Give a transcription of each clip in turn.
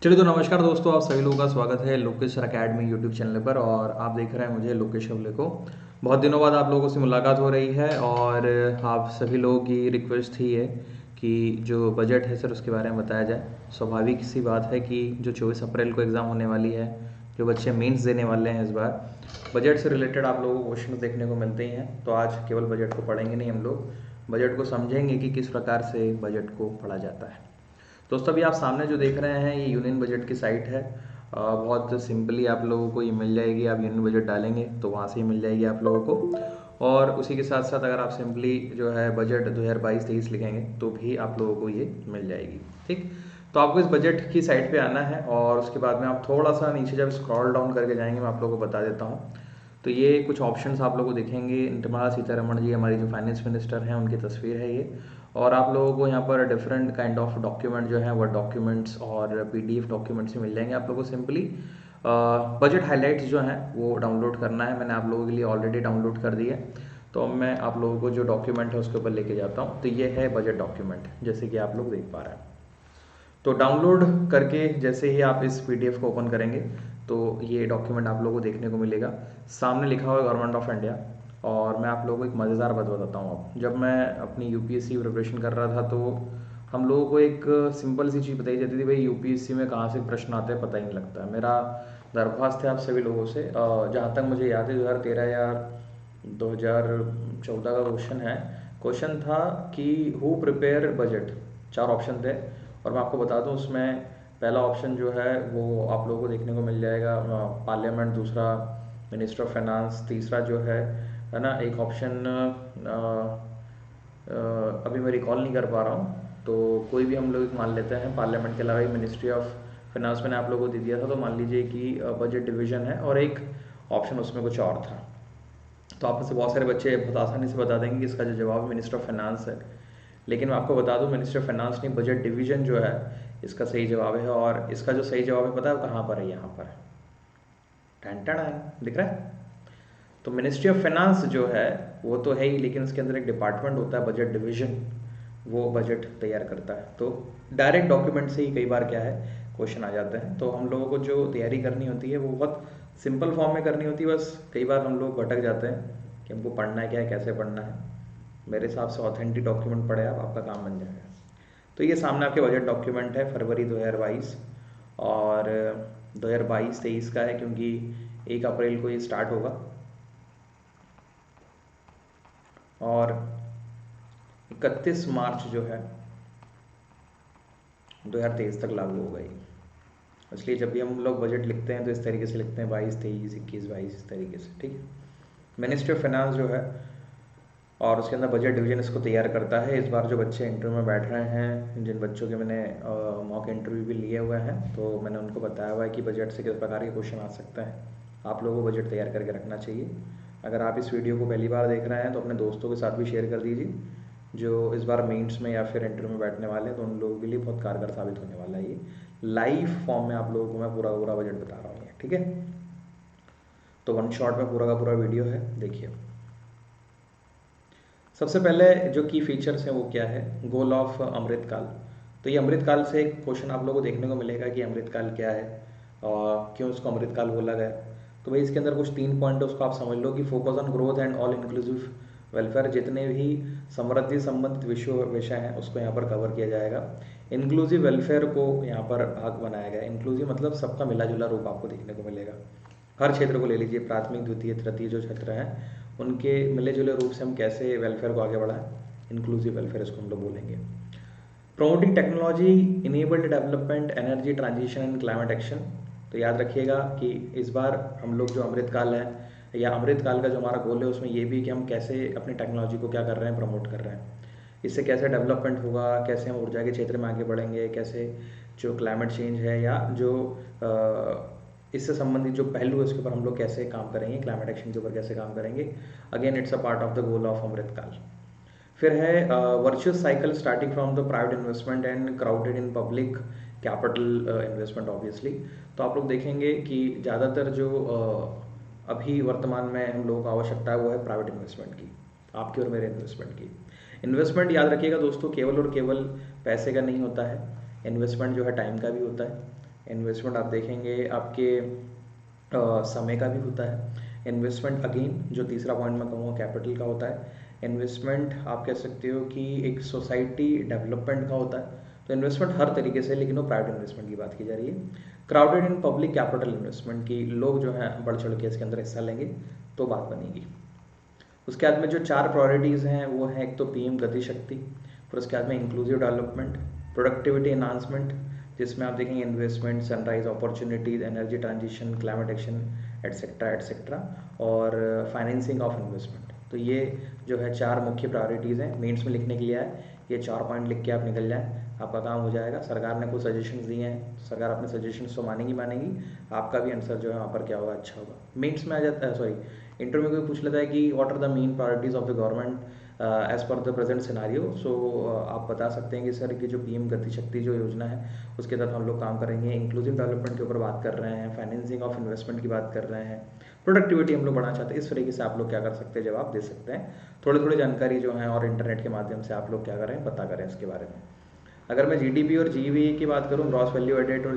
चलिए तो नमस्कार दोस्तों, आप सभी लोगों का स्वागत है Lokesh sir academy YouTube channel पर। और आप देख रहे हैं मुझे लोकेश अवले को। बहुत दिनों बाद आप लोगों से मुलाकात हो रही है और आप सभी लोगों की रिक्वेस्ट थी है कि जो बजट है सर उसके बारे में बताया जाए। स्वाभाविक सी बात है कि जो 24 अप्रैल को एग्ज़ाम होने वाली है, जो बच्चे मेंस देने वाले हैं इस बार, बजट से रिलेटेड आप लोगों को क्वेश्चन देखने को मिलते ही हैं। तो आज केवल बजट को पढ़ेंगे नहीं, हम लोग बजट को समझेंगे कि किस प्रकार से बजट को पढ़ा जाता है। दोस्तों अभी आप सामने जो देख रहे हैं ये यूनियन बजट की साइट है। बहुत सिंपली आप लोगों को ये मिल जाएगी। आप यूनियन बजट डालेंगे तो वहाँ से ही मिल जाएगी आप लोगों को। और उसी के साथ साथ अगर आप सिंपली जो है बजट 2022-23 लिखेंगे तो भी आप लोगों को ये मिल जाएगी। ठीक, तो आपको इस बजट की साइट पे आना है और उसके बाद में आप थोड़ा सा नीचे जब स्क्रॉल डाउन करके जाएंगे मैं आप लोगों को बता देता हूँ। तो ये कुछ ऑप्शंस आप लोगों को दिखेंगे। निर्मला सीतारमण जी हमारी जो फाइनेंस मिनिस्टर हैं उनकी तस्वीर है ये। और आप लोगों को यहाँ पर डिफरेंट काइंड ऑफ डॉक्यूमेंट जो है वर्ड डॉक्यूमेंट्स और पीडीएफ डॉक्यूमेंट्स भी मिल जाएंगे। आप लोगों को सिंपली बजट हाइलाइट्स जो हैं वो डाउनलोड करना है। मैंने आप लोगों के लिए ऑलरेडी डाउनलोड कर दी है। तो अब मैं आप लोगों को जो डॉक्यूमेंट है उसके ऊपर लेके जाता हूँ। तो ये है बजट डॉक्यूमेंट, जैसे कि आप लोग देख पा रहे हैं। तो डाउनलोड करके जैसे ही आप इस पीडीएफ को ओपन करेंगे तो ये डॉक्यूमेंट आप लोगों को देखने को मिलेगा। सामने लिखा हुआ है गवर्नमेंट ऑफ इंडिया। और मैं आप लोगों को एक मज़ेदार बात बताता हूँ। अब जब मैं अपनी यूपीएससी प्रिपरेशन कर रहा था तो हम लोगों को एक सिंपल सी चीज़ बताई जाती थी, भाई यूपीएससी में कहाँ से प्रश्न आते हैं पता ही नहीं लगता है। मेरा दरख्वास्त है आप सभी लोगों से, जहाँ तक मुझे याद है 2013 या 2014 का क्वेश्चन है। क्वेश्चन था कि हु प्रिपेयर बजट, 4 ऑप्शन थे। और मैं आपको बता दूं उसमें पहला ऑप्शन जो है वो आप लोगों को देखने को मिल जाएगा पार्लियामेंट, दूसरा मिनिस्टर ऑफ फाइनेंस, तीसरा जो है ना एक ऑप्शन अभी मैं रिकॉल नहीं कर पा रहा हूँ। तो कोई भी हम लोग मान लेते हैं पार्लियामेंट के अलावा मिनिस्ट्री ऑफ फाइनेंस मैंने आप लोगों को दे दिया था। तो मान लीजिए कि बजट डिवीजन है और एक ऑप्शन उसमें कुछ और था। तो आप में से बहुत सारे बच्चे बहुत आसानी से बता देंगे कि इसका जो जवाब मिनिस्टर ऑफ फाइनेंस है। लेकिन मैं आपको बता दूं मिनिस्टर ऑफ फाइनेंस नहीं, बजट डिवीजन जो है इसका सही जवाब है। और इसका जो सही जवाब है पता है कहाँ पर है? यहाँ पर टन टन दिख रहा है। तो मिनिस्ट्री ऑफ फाइनेंस जो है वो तो है ही, लेकिन इसके अंदर एक डिपार्टमेंट होता है बजट डिवीजन, वो बजट तैयार करता है। तो डायरेक्ट डॉक्यूमेंट से ही कई बार क्या है क्वेश्चन आ जाते हैं। तो हम लोगों को जो तैयारी करनी होती है वो बहुत सिंपल फॉर्म में करनी होती है। बस कई बार हम लोग भटक जाते हैं कि हमको पढ़ना है क्या है, कैसे पढ़ना है। मेरे हिसाब से ऑथेंटिक डॉक्यूमेंट पढ़े आप, आपका काम बन जाएगा। तो ये सामने आपके बजट डॉक्यूमेंट है फरवरी 2022 और 2022-23 का है, क्योंकि 1 अप्रैल को ये स्टार्ट होगा और 31 मार्च जो है 2023 तक लागू होगा ये। इसलिए जब भी हम लोग बजट लिखते हैं तो इस तरीके से लिखते हैं 22-23, 21-22 इस तरीके से। ठीक है, मिनिस्ट्री ऑफ फाइनेंस जो है और उसके अंदर बजट डिवीजन इसको तैयार करता है। इस बार जो बच्चे इंटरव्यू में बैठ रहे हैं, जिन बच्चों के मैंने मॉक इंटरव्यू भी लिए हुए हैं, तो मैंने उनको बताया हुआ है कि बजट से किस प्रकार के क्वेश्चन आ सकते हैं। आप लोगों को बजट तैयार करके रखना चाहिए। अगर आप इस वीडियो को पहली बार देख रहे हैं तो अपने दोस्तों के साथ भी शेयर कर दीजिए जो इस बार मेंस में या फिर इंटरव्यू में बैठने वाले हैं, तो उन लोगों के लिए बहुत कारगर साबित होने वाला है। ये लाइव फॉर्म में आप लोगों को मैं पूरा पूरा बजट बता रहा हूँ। ठीक है, तो वन शॉट में पूरा का पूरा वीडियो है, देखिए। सबसे पहले जो की फीचर्स हैं वो क्या है, गोल ऑफ अमृतकाल। तो ये अमृतकाल से एक क्वेश्चन आप लोगों को देखने को मिलेगा कि अमृतकाल क्या है और क्यों इसको अमृतकाल बोला गया। तो भाई इसके अंदर कुछ 3 पॉइंट है, उसको आप समझ लो कि focus on growth and all inclusive welfare. जितने भी समृद्धि संबंधित विषय हैं उसको यहाँ पर कवर किया जाएगा। इंक्लूसिव वेलफेयर को यहाँ पर भाग बनाया गया। इंक्लूसिव मतलब सबका मिला जुला रूप आपको देखने को मिलेगा। हर क्षेत्र को ले लीजिए, प्राथमिक द्वितीय तृतीय जो क्षेत्र हैं उनके मिले जुले रूप से हम कैसे वेलफेयर को आगे बढ़ाएं, इंक्लूसिव वेलफेयर इसको हम लोग बोलेंगे। Promoting technology enabled development, energy transition and climate action. तो याद रखिएगा कि इस बार हम लोग जो अमृतकाल है या अमृतकाल का जो हमारा गोल है उसमें ये भी कि हम कैसे अपनी टेक्नोलॉजी को क्या कर रहे हैं, प्रमोट कर रहे हैं। इससे कैसे डेवलपमेंट होगा, कैसे हम ऊर्जा के क्षेत्र में आगे बढ़ेंगे, कैसे जो क्लाइमेट चेंज है या जो इससे संबंधित जो पहलू है उसके ऊपर हम लोग कैसे काम करेंगे, क्लाइमेट एक्शन के ऊपर कैसे काम करेंगे। Again it's a part of the goal of Amritkaal. फिर है virtuous cycle starting from the private investment and crowded in public capital investment obviously. तो आप लोग देखेंगे कि ज़्यादातर जो अभी वर्तमान में हम लोगों को आवश्यकता है वो है प्राइवेट इन्वेस्टमेंट की, आपकी और मेरे इन्वेस्टमेंट की। इन्वेस्टमेंट याद रखिएगा दोस्तों केवल और केवल पैसे का नहीं होता है। इन्वेस्टमेंट जो है टाइम का भी होता है, इन्वेस्टमेंट आप देखेंगे आपके समय का भी होता है। इन्वेस्टमेंट अगेन जो तीसरा पॉइंट मैं कहूँगा कैपिटल का होता है। इन्वेस्टमेंट आप कह सकते हो कि एक सोसाइटी डेवलपमेंट का होता है। तो इन्वेस्टमेंट हर तरीके से, लेकिन वो प्राइवेट इन्वेस्टमेंट की बात की जा रही है। Crowded in public capital investment की लोग जो हैं बढ़ चढ़ के इसके अंदर हिस्सा लेंगे तो बात बनेगी। उसके बाद में जो 4 प्रायोरिटीज़ हैं वो हैं, एक तो पीएम गति शक्ति, फिर उसके बाद में इंक्लूसिव डेवलपमेंट, प्रोडक्टिविटी एनहांसमेंट जिसमें आप देखेंगे investment, sunrise opportunities, energy transition, climate action etcetera etcetera, और फाइनेंसिंग ऑफ इन्वेस्टमेंट। तो ये जो है 4 मुख्य प्रायोरिटीज़ हैं। मेंस में लिखने के लिए है, ये 4 पॉइंट लिख के आप निकल जाएं, आपका काम हो जाएगा। सरकार ने कुछ सजेशंस दिए हैं, सरकार अपने सजेशंस तो मानेगी, आपका भी आंसर जो है वहाँ पर क्या होगा, अच्छा होगा। मेंस में आ जाता है, सॉरी इंटरव्यू में कोई पूछ लेता है कि what are the main priorities of the government as per the present scenario. So आप बता सकते हैं कि सर की जो पीएम गति शक्ति जो योजना है उसके तहत हम लोग काम करेंगे, इंक्लूसिव डेवलपमेंट के ऊपर बात कर रहे हैं, फाइनेंसिंग ऑफ इन्वेस्टमेंट की बात कर रहे हैं, प्रोडक्टिविटी हम लोग बढ़ाना चाहते हैं। इस तरीके से आप लोग क्या कर सकते हैं, जवाब दे सकते हैं। थोड़ी थोड़ी जानकारी जो है और इंटरनेट के माध्यम से आप लोग क्या करें, पता करें इसके बारे में। अगर मैं जीडीपी और जीवीए की बात करूं, ग्रॉस वैल्यू एडेड और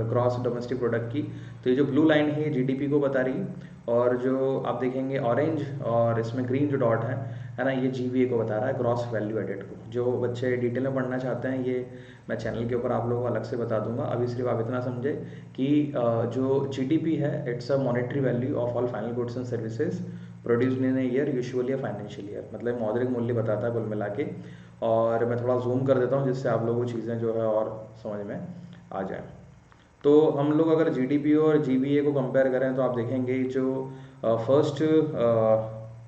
ग्रॉस डोमेस्टिक प्रोडक्ट की, तो ये जो ब्लू लाइन है ये जीडीपी को बता रही है, और जो आप देखेंगे ऑरेंज और इसमें ग्रीन जो डॉट है ना, ये जीवीए को बता रहा है, ग्रॉस वैल्यू एडेड को। जो बच्चे डिटेल में पढ़ना चाहते हैं ये मैं चैनल के ऊपर आप लोगों को अलग से बता दूंगा। अभी सिर्फ आप इतना समझे कि जो जीडीपी है it's a monetary value of all final goods and services produced in a year, usually a financial year, मतलब मौद्रिक मूल्य बताता है कुल मिला के। और मैं थोड़ा जूम कर देता हूँ जिससे आप लोगों को चीज़ें जो है और समझ में आ जाए। तो हम लोग अगर जीडीपी और जीवीए को कंपेयर करें तो आप देखेंगे जो फर्स्ट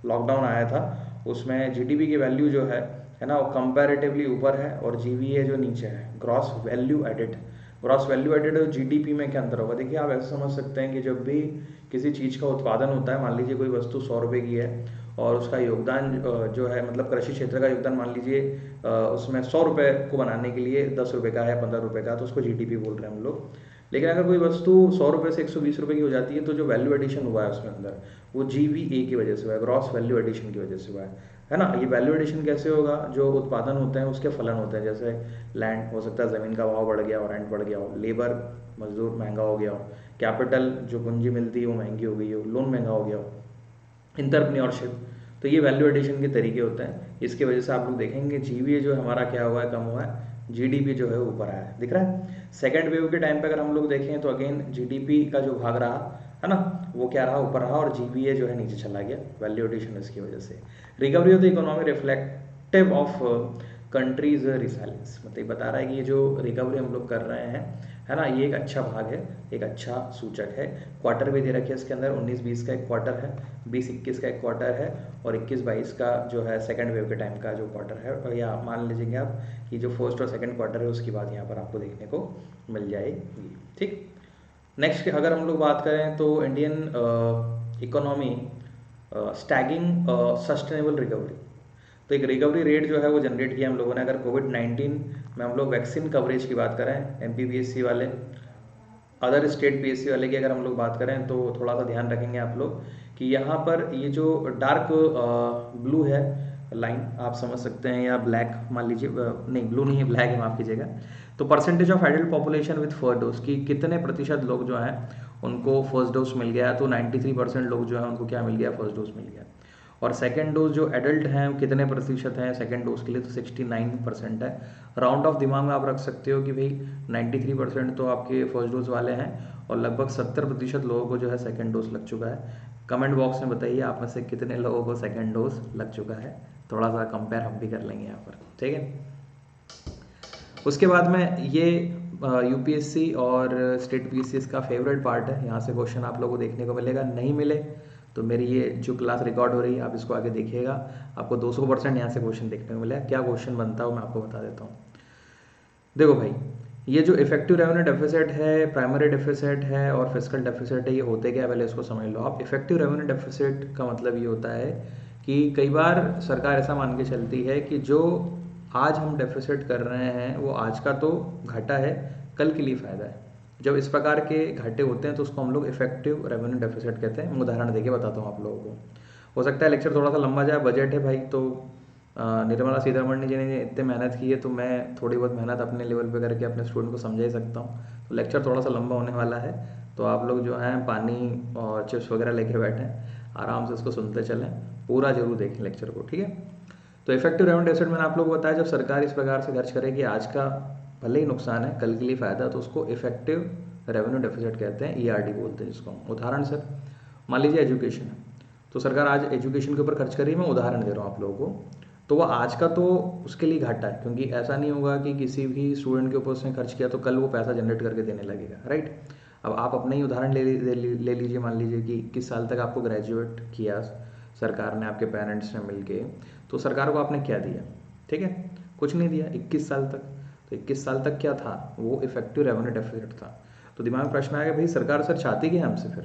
लॉकडाउन आया था उसमें जीडीपी की वैल्यू जो है ना, वो कंपैरेटिवली ऊपर है और जीवीए जो नीचे है, gross value added. Gross value added और जीडीपी में क्या अंतर होगा, देखिए आप ऐसे समझ सकते हैं कि जब भी किसी चीज़ का उत्पादन होता है, मान लीजिए कोई वस्तु 100 रुपये की है और उसका योगदान जो है, मतलब कृषि क्षेत्र का योगदान मान लीजिए उसमें 100 रुपये को बनाने के लिए 10 रुपये का है, 15 रुपये का, तो उसको जीडीपी बोल रहे हैं हम लोग। लेकिन अगर कोई वस्तु 100 रुपये से 120 रुपये की हो जाती है तो जो वैल्यू एडिशन हुआ है उसमें अंदर, वो जीवीए की वजह से हुआ है, ग्रॉस वैल्यू एडिशन की वजह से हुआ है ना। ये वैल्यू एडिशन कैसे होगा, जो उत्पादन होते हैं उसके फलन होते हैं, जैसे लैंड हो सकता है ज़मीन का भाव बढ़ गया हो, रेंट बढ़ गया हो, लेबर मजदूर महंगा हो गया हो, कैपिटल जो पूंजी मिलती है वो महंगी हो गई हो, लोन महंगा हो गया हो, इंटरप्रेन्योरशिप। तो ये वैल्यू एडिशन के तरीके होते हैं। इसकी वजह से आप लोग देखेंगे जीवीए जो हमारा क्या हुआ है, कम हुआ है, जीडीपी जो है ऊपर आया है, दिख रहा है। सेकेंड वेव के टाइम पे अगर हम लोग देखें तो अगेन जीडीपी का जो भाग रहा है ना, वो क्या रहा, ऊपर रहा, और जीवीए जो है नीचे चला गया, वैल्यू एडिशन इसकी वजह से। Recovery of the economy reflective of countries resilience, मतलब बता रहा है कि ये जो रिकवरी हम लोग कर रहे हैं है ना, ये एक अच्छा भाग है, एक अच्छा सूचक है। क्वार्टर भी दे रखे इसके अंदर, 19-20 का एक क्वार्टर है, 20-21 का एक क्वार्टर है, और 21-22 का जो है सेकंड वेव के टाइम का जो क्वार्टर है। और या मान लीजिए आप कि जो फर्स्ट और सेकंड क्वार्टर है उसकी बात यहाँ पर आपको देखने को मिल जाएगी। ठीक, नेक्स्ट अगर हम लोग बात करें तो इंडियन इकोनॉमी स्टैगिंग सस्टेनेबल रिकवरी, तो एक रिकवरी रेट जो है वो जनरेट किया हम लोगों ने। अगर कोविड-19 में हम लोग वैक्सीन कवरेज की बात करें, एमपीपीएससी वाले, अदर स्टेट पीएससी वाले की अगर हम लोग बात करें तो थोड़ा सा ध्यान रखेंगे आप लोग कि यहाँ पर ये जो डार्क ब्लू है लाइन आप समझ सकते हैं, या ब्लैक मान लीजिए, नहीं ब्लू नहीं है ब्लैक है, माफ कीजिएगा। तो percentage of adult population with first dose की कितने प्रतिशत लोग जो हैं उनको फर्स्ट डोज मिल गया, तो 93% लोग जो है उनको क्या मिल गया, फर्स्ट डोज मिल गया। और सेकेंड डोज जो एडल्ट हैं कितने प्रतिशत हैं सेकेंड डोज के लिए, तो 69% है। राउंड ऑफ दिमाग में आप रख सकते हो कि भाई 93% तो आपके फर्स्ट डोज वाले हैं और लगभग 70% लोगों को जो है सेकेंड डोज लग चुका है। कमेंट बॉक्स में बताइए आप में से कितने लोगों को सेकेंड डोज लग चुका है, थोड़ा सा कंपेयर हम भी कर लेंगे यहाँ पर, ठीक है। उसके बाद में ये यूपीएससी और स्टेट पीसीएस का फेवरेट पार्ट है, यहाँ से क्वेश्चन आप लोगों को देखने को मिलेगा। नहीं मिले तो मेरी ये जो क्लास रिकॉर्ड हो रही है आप इसको आगे देखिएगा, आपको 200% यहाँ से क्वेश्चन देखने को मिलेगा। क्या क्वेश्चन बनता है मैं आपको बता देता हूँ। देखो भाई, ये जो इफेक्टिव रेवेन्यू डेफिसिट है, प्राइमरी डेफिसिट है और फिस्कल डेफिसिट है, ये होते क्या, पहले इसको समझ लो आप। इफेक्टिव रेवेन्यू डेफिसिट का मतलब ये होता है कि कई बार सरकार ऐसा मान के चलती है कि जो आज हम डेफिसिट कर रहे हैं वो आज का तो घाटा है, कल के लिए फ़ायदा है। जब इस प्रकार के घाटे होते हैं तो उसको हम लोग इफेक्टिव रेवेन्यू डेफिसिट कहते हैं। मैं उदाहरण देके बताता हूँ आप लोगों को, हो सकता है लेक्चर थोड़ा सा लंबा जाए, बजट है भाई तो निर्मला सीतारमण जी ने इतने मेहनत की है, तो मैं थोड़ी बहुत मेहनत अपने लेवल पे करके अपने स्टूडेंट को समझा ही सकता हूँ। तो लेक्चर थोड़ा सा लंबा होने वाला है, तो आप लोग जो हैं पानी और चिप्स वगैरह लेके बैठें, आराम से इसको सुनते चलें, पूरा जरूर देखें लेक्चर को, ठीक है। तो इफेक्टिव रेवेन्यू डेफिसिट मैंने आप लोगों को बताया, जब सरकार इस प्रकार से खर्च करेगी, आज का भले ही नुकसान है, कल के लिए फ़ायदा, तो उसको इफेक्टिव रेवेन्यू डेफिसिट कहते हैं, ERD बोलते हैं जिसको। उदाहरण सर, मान लीजिए एजुकेशन है, तो सरकार आज एजुकेशन के ऊपर खर्च कर रही है, मैं उदाहरण दे रहा हूँ आप लोगों को, तो वह आज का तो उसके लिए घाटा है, क्योंकि ऐसा नहीं होगा कि किसी भी स्टूडेंट के ऊपर उसने खर्च किया तो कल वो पैसा जनरेट करके देने लगेगा, राइट। अब आप अपना ही उदाहरण ले लीजिए, मान लीजिए कि किस साल तक आपको ग्रेजुएट किया सरकार ने, आपके पेरेंट्स ने मिलके, तो सरकार को आपने क्या दिया, ठीक है, कुछ नहीं दिया 21 साल तक। तो 21 साल तक क्या था, वो इफेक्टिव रेवेन्यू डेफिसिट था। तो दिमाग में प्रश्न आएगा, भाई सरकार सर चाहती क्या हमसे फिर?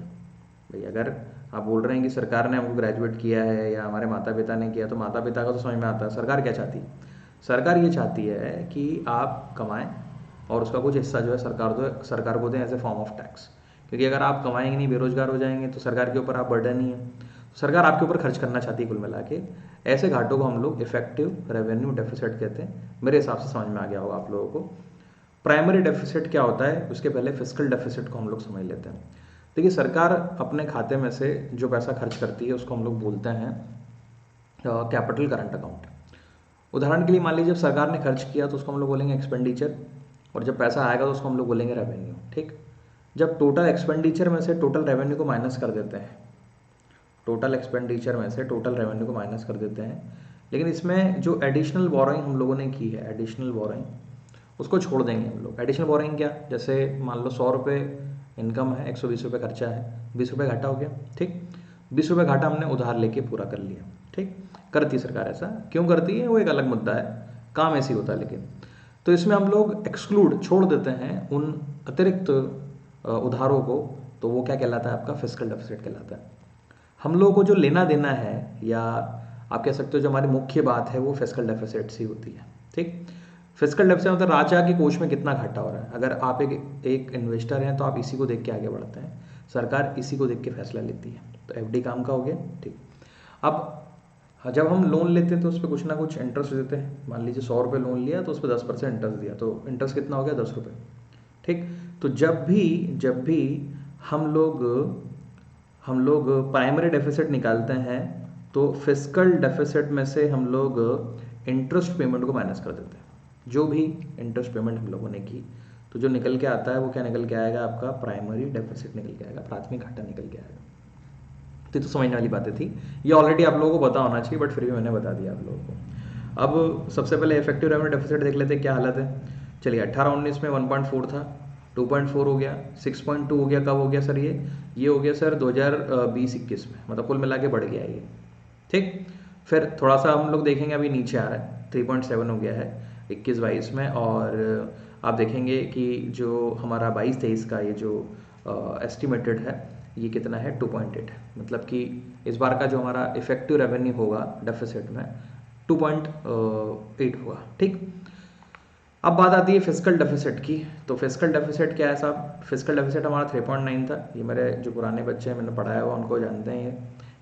भाई अगर आप बोल रहे हैं कि सरकार ने हमको ग्रेजुएट किया है या हमारे माता पिता ने किया, तो माता पिता का तो समझ में आता है, सरकार क्या चाहती है? सरकार ये चाहती है कि आप कमाएं और उसका कुछ हिस्सा जो है सरकार को दें as a form of tax, क्योंकि अगर आप कमाएंगे नहीं, बेरोजगार हो जाएंगे, तो सरकार के ऊपर आप बर्डन ही है, तो सरकार आपके ऊपर खर्च करना चाहती है कुल मिला के। ऐसे घाटों को हम लोग इफेक्टिव रेवेन्यू डेफिसिट कहते हैं। मेरे हिसाब से समझ में आ गया होगा आप लोगों को। प्राइमरी डेफिसिट क्या होता है, उसके पहले फिस्कल डेफिसिट को हम लोग समझ लेते हैं। देखिए, सरकार अपने खाते में से जो पैसा खर्च करती है उसको हम लोग बोलते हैं कैपिटल करंट अकाउंट। उदाहरण के लिए मान लीजिए जब सरकार ने खर्च किया तो उसको हम लोग बोलेंगे एक्सपेंडिचर, और जब पैसा आएगा तो उसको हम लोग बोलेंगे रेवेन्यू, ठीक। जब टोटल एक्सपेंडिचर में से टोटल रेवेन्यू को माइनस कर देते हैं, टोटल एक्सपेंडिचर में से टोटल रेवेन्यू को माइनस कर देते हैं, लेकिन इसमें जो एडिशनल बोरोइंग हम लोगों ने की है, एडिशनल बोरोइंग, उसको छोड़ देंगे हम लोग। एडिशनल बोरोइंग क्या, जैसे मान लो 100 रुपये इनकम है, 120 रुपये खर्चा है, 20 रुपये घाटा हो गया, ठीक। 20 रुपये घाटा हमने उधार लेके पूरा कर लिया, ठीक। करती सरकार ऐसा क्यों करती है, वो एक अलग मुद्दा है, काम ऐसी होता है। लेकिन तो इसमें हम लोग एक्सक्लूड छोड़ देते हैं उन अतिरिक्त उधारों को, तो वो क्या कहलाता है, आपका फिस्कल डेफिसिट कहलाता है। हम लोगों को जो लेना देना है, या आप कह सकते हो जो हमारी मुख्य बात है, वो फिस्कल डेफिसिट ही होती है, ठीक। फिस्कल डेफिसिट मतलब राजा के कोष में कितना घाटा हो रहा है। अगर आप एक इन्वेस्टर हैं तो आप इसी को देख के आगे बढ़ते हैं, सरकार इसी को देख के फैसला लेती है। तो FD काम का हो गया, ठीक। अब जब हम लोन लेते हैं तो उस पर कुछ ना कुछ इंटरेस्ट देते हैं। मान लीजिए 100 रुपये लोन लिया तो उस पर 10% इंटरेस्ट दिया, तो इंटरेस्ट कितना हो गया, 10 रुपये, ठीक। तो जब भी हम लोग प्राइमरी डेफिसिट निकालते हैं, तो फिस्कल डेफिसिट में से हम लोग इंटरेस्ट पेमेंट को माइनस कर देते हैं। जो भी इंटरेस्ट पेमेंट हम लोगों ने की, तो जो निकल के आता है वो क्या निकल के आएगा, आपका प्राइमरी डेफिसिट निकल के आएगा, प्राथमिक घाटा निकल के आएगा। तो समझने वाली बातें थी, ये ऑलरेडी आप लोगों को पता होना चाहिए, बट फिर भी मैंने बता दिया आप लोगों को। अब सबसे पहले इफेक्टिव रेवेन्यू डेफिसिट देख लेते हैं क्या हालत है। चलिए 18-19 में 1.4 था, 2.4 हो गया, 6.2 हो गया। कब हो गया सर ये हो गया सर 2020-21 में, मतलब कुल मिला के बढ़ गया ये, ठीक। फिर थोड़ा सा हम लोग देखेंगे, अभी नीचे आ रहा है, 3.7 हो गया है 21-22 में। और आप देखेंगे कि जो हमारा 22-23 का ये जो एस्टिमेटेड है, ये कितना है, 2.8 है। मतलब कि इस बार का जो हमारा इफेक्टिव रेवेन्यू होगा डेफिसिट में 2.8 होगा, ठीक। अब बात आती है फिस्कल डेफिसिट की। तो फिस्कल डेफिसिट क्या है साहब, फिस्कल डेफिसिट हमारा 3.9 था। ये मेरे जो पुराने बच्चे हैं, मैंने पढ़ाया हुआ, उनको जानते हैं, ये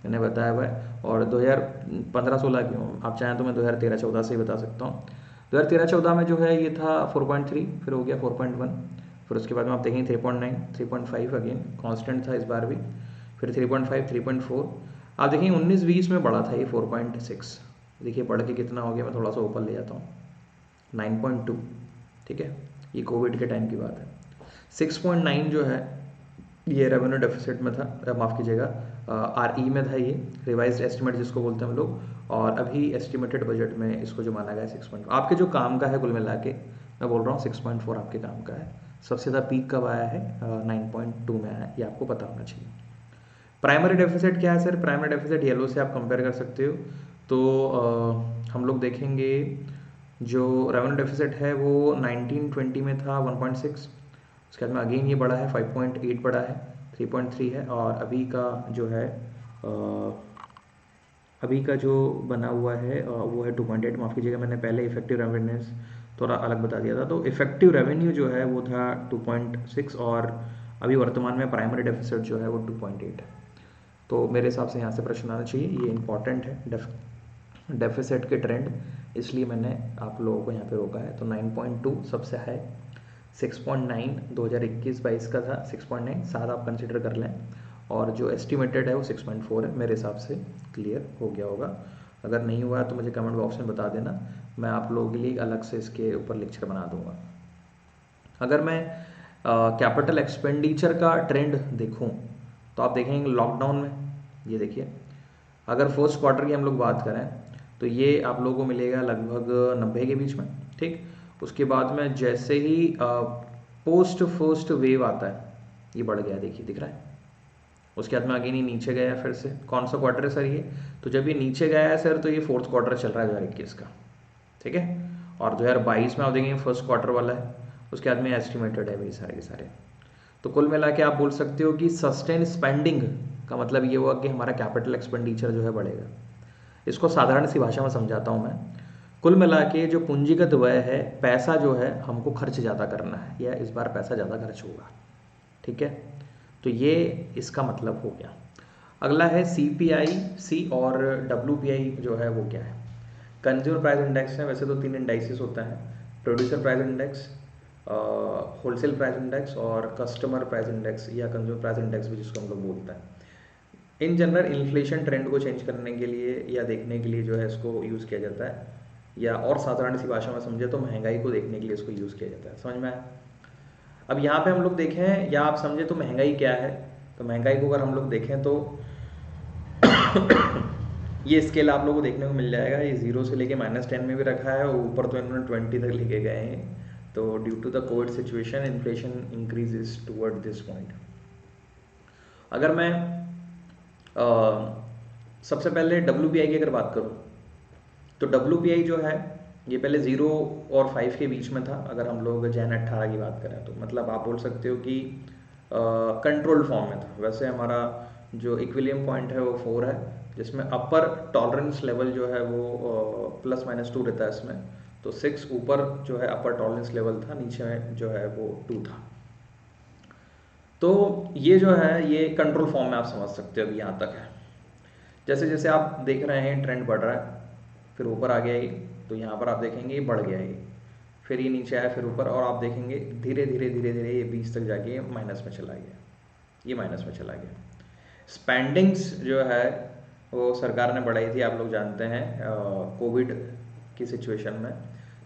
मैंने बताया हुआ है। और 2015-16 क्यों, आप चाहें तो मैं 2013-14 से ही बता सकता हूँ। 2013-14 में जो है ये था 4.3, फिर हो गया 4.1, फिर उसके बाद में आप देखेंगे 3.9, 3.5 अगेन कांस्टेंट था इस बार भी, फिर 3.5, 3.4। आप देखेंगे 19-20 में बढ़ा था ये 4.6। देखिए बढ़ के कितना हो गया, मैं थोड़ा सा ऊपर ले जाता हूँ, 9.2, ठीक है। ये कोविड के टाइम की बात है। 6.9 जो है ये रेवेन्यू डेफिसिट में था, माफ़ कीजिएगा RE में था, ये रिवाइज्ड एस्टिमेट जिसको बोलते हैं हम लोग। और अभी एस्टिमेटेड बजट में इसको जो माना गया है 6.4। आपके जो काम का है कुल मिला के मैं बोल रहा हूँ 6.4 आपके काम का है। सबसे ज़्यादा पीक कब आया है, 9.2 में आया है, ये आपको पता होना चाहिए। प्राइमरी डेफिसिट क्या है सर, प्राइमरी डेफिसिट येलो से आप कंपेयर कर सकते हो। तो हम लोग देखेंगे जो रेवेन्यू डेफिसिट है वो 1920 में था 1.6, उसके बाद में अगेन ये बढ़ा है 5.8 बढ़ा है, 3.3 है। और अभी का जो है अभी का जो बना हुआ है वो है 2.8। माफ़ कीजिएगा, मैंने पहले इफेक्टिव रेवेन्यू थोड़ा अलग बता दिया था। तो इफेक्टिव रेवेन्यू जो है वो था 2.6, और अभी वर्तमान में प्राइमरी डेफिसिट जो है वो 2.8 है। तो मेरे हिसाब से यहाँ से प्रश्न आना चाहिए, ये इंपॉर्टेंट है डेफिसिट के ट्रेंड, इसलिए मैंने आप लोगों को यहाँ पे रोका है। तो 9.2 सबसे हाई, 6.9 2021-22 का था, 6.9 7 आप कंसिडर कर लें, और जो एस्टिमेटेड है वो 6.4 है। मेरे हिसाब से क्लियर हो गया होगा। अगर नहीं हुआ तो मुझे कमेंट बॉक्स में बता देना, मैं आप लोगों के लिए अलग से इसके ऊपर लेक्चर बना दूंगा। अगर मैं कैपिटल एक्सपेंडिचर का ट्रेंड देखूं तो आप देखेंगे लॉकडाउन में, ये देखिए, अगर फर्स्ट क्वार्टर की हम लोग बात करें तो ये आप लोगों को मिलेगा लगभग 90 के बीच में, ठीक। उसके बाद में जैसे ही पोस्ट फर्स्ट वेव आता है, ये बढ़ गया, देखिए दिख रहा है। उसके बाद में अगेन ही नीचे गया फिर से। कौन सा क्वार्टर है सर ये? तो जब ये नीचे गया है सर, तो ये फोर्थ क्वार्टर चल रहा है 2021 का, ठीक है। और 2022 में आप देखेंगे फर्स्ट क्वार्टर वाला है। उसके बाद में एस्टिमेटेड है भाई सारे के सारे। तो कुल मिला के आप बोल सकते हो कि सस्टेन स्पेंडिंग का मतलब ये हुआ कि हमारा कैपिटल एक्सपेंडिचर जो है बढ़ेगा। इसको साधारण सी भाषा में समझाता हूँ मैं। कुल मिला के जो पूंजीगत व्यय है, पैसा जो है हमको खर्च ज़्यादा करना है, या इस बार पैसा ज़्यादा खर्च होगा, ठीक है। तो ये इसका मतलब हो गया। अगला है CPI और WPI जो है वो क्या है? कंज्यूमर प्राइस इंडेक्स है। वैसे तो 3 इंडाइसिस होता है, producer price index, wholesale price index और कस्टमर प्राइस इंडेक्स, या कंज्यूमर प्राइस इंडेक्स भी जिसको हम लोग बोलते हैं। इन जनरल इन्फ्लेशन ट्रेंड को चेंज करने के लिए या देखने के लिए जो है इसको यूज़ किया जाता है, या और साधारण सी भाषा में समझे तो महंगाई को देखने के लिए इसको यूज़ किया जाता है। समझ में आया? अब यहाँ पे हम लोग देखें या आप समझे तो महंगाई क्या है, तो महंगाई को अगर हम लोग देखें तो ये स्केल आप लोगों को देखने को मिल जाएगा। ये 0 से लेके -10 में भी रखा है, और ऊपर तो इन्होंने 20 तक लेके गए हैं। तो due to the covid situation inflation increases toward this point. अगर मैं सबसे पहले WPI की अगर बात करूँ तो WPI जो है ये पहले 0 और 5 के बीच में था। अगर हम लोग जैन 18 की बात करें तो मतलब आप बोल सकते हो कि कंट्रोल फॉर्म में था। वैसे हमारा जो इक्विलिब्रियम पॉइंट है वो 4 है, जिसमें अपर टॉलरेंस लेवल जो है वो ±2 रहता है इसमें। तो 6 ऊपर जो है अपर टॉलरेंस लेवल था, नीचे में जो है वो 2 था। तो ये जो है ये कंट्रोल फॉर्म में आप समझ सकते हो, अभी यहाँ तक है। जैसे जैसे आप देख रहे हैं ट्रेंड बढ़ रहा है, फिर ऊपर आ गया ये, तो यहाँ पर आप देखेंगे ये बढ़ गया ये, फिर ये नीचे आया, फिर ऊपर, और आप देखेंगे धीरे धीरे धीरे धीरे ये 20 तक जाके माइनस में चला गया, ये माइनस में चला गया। स्पेंडिंग्स जो है वो सरकार ने बढ़ाई थी, आप लोग जानते हैं, कोविड की सिचुएशन में,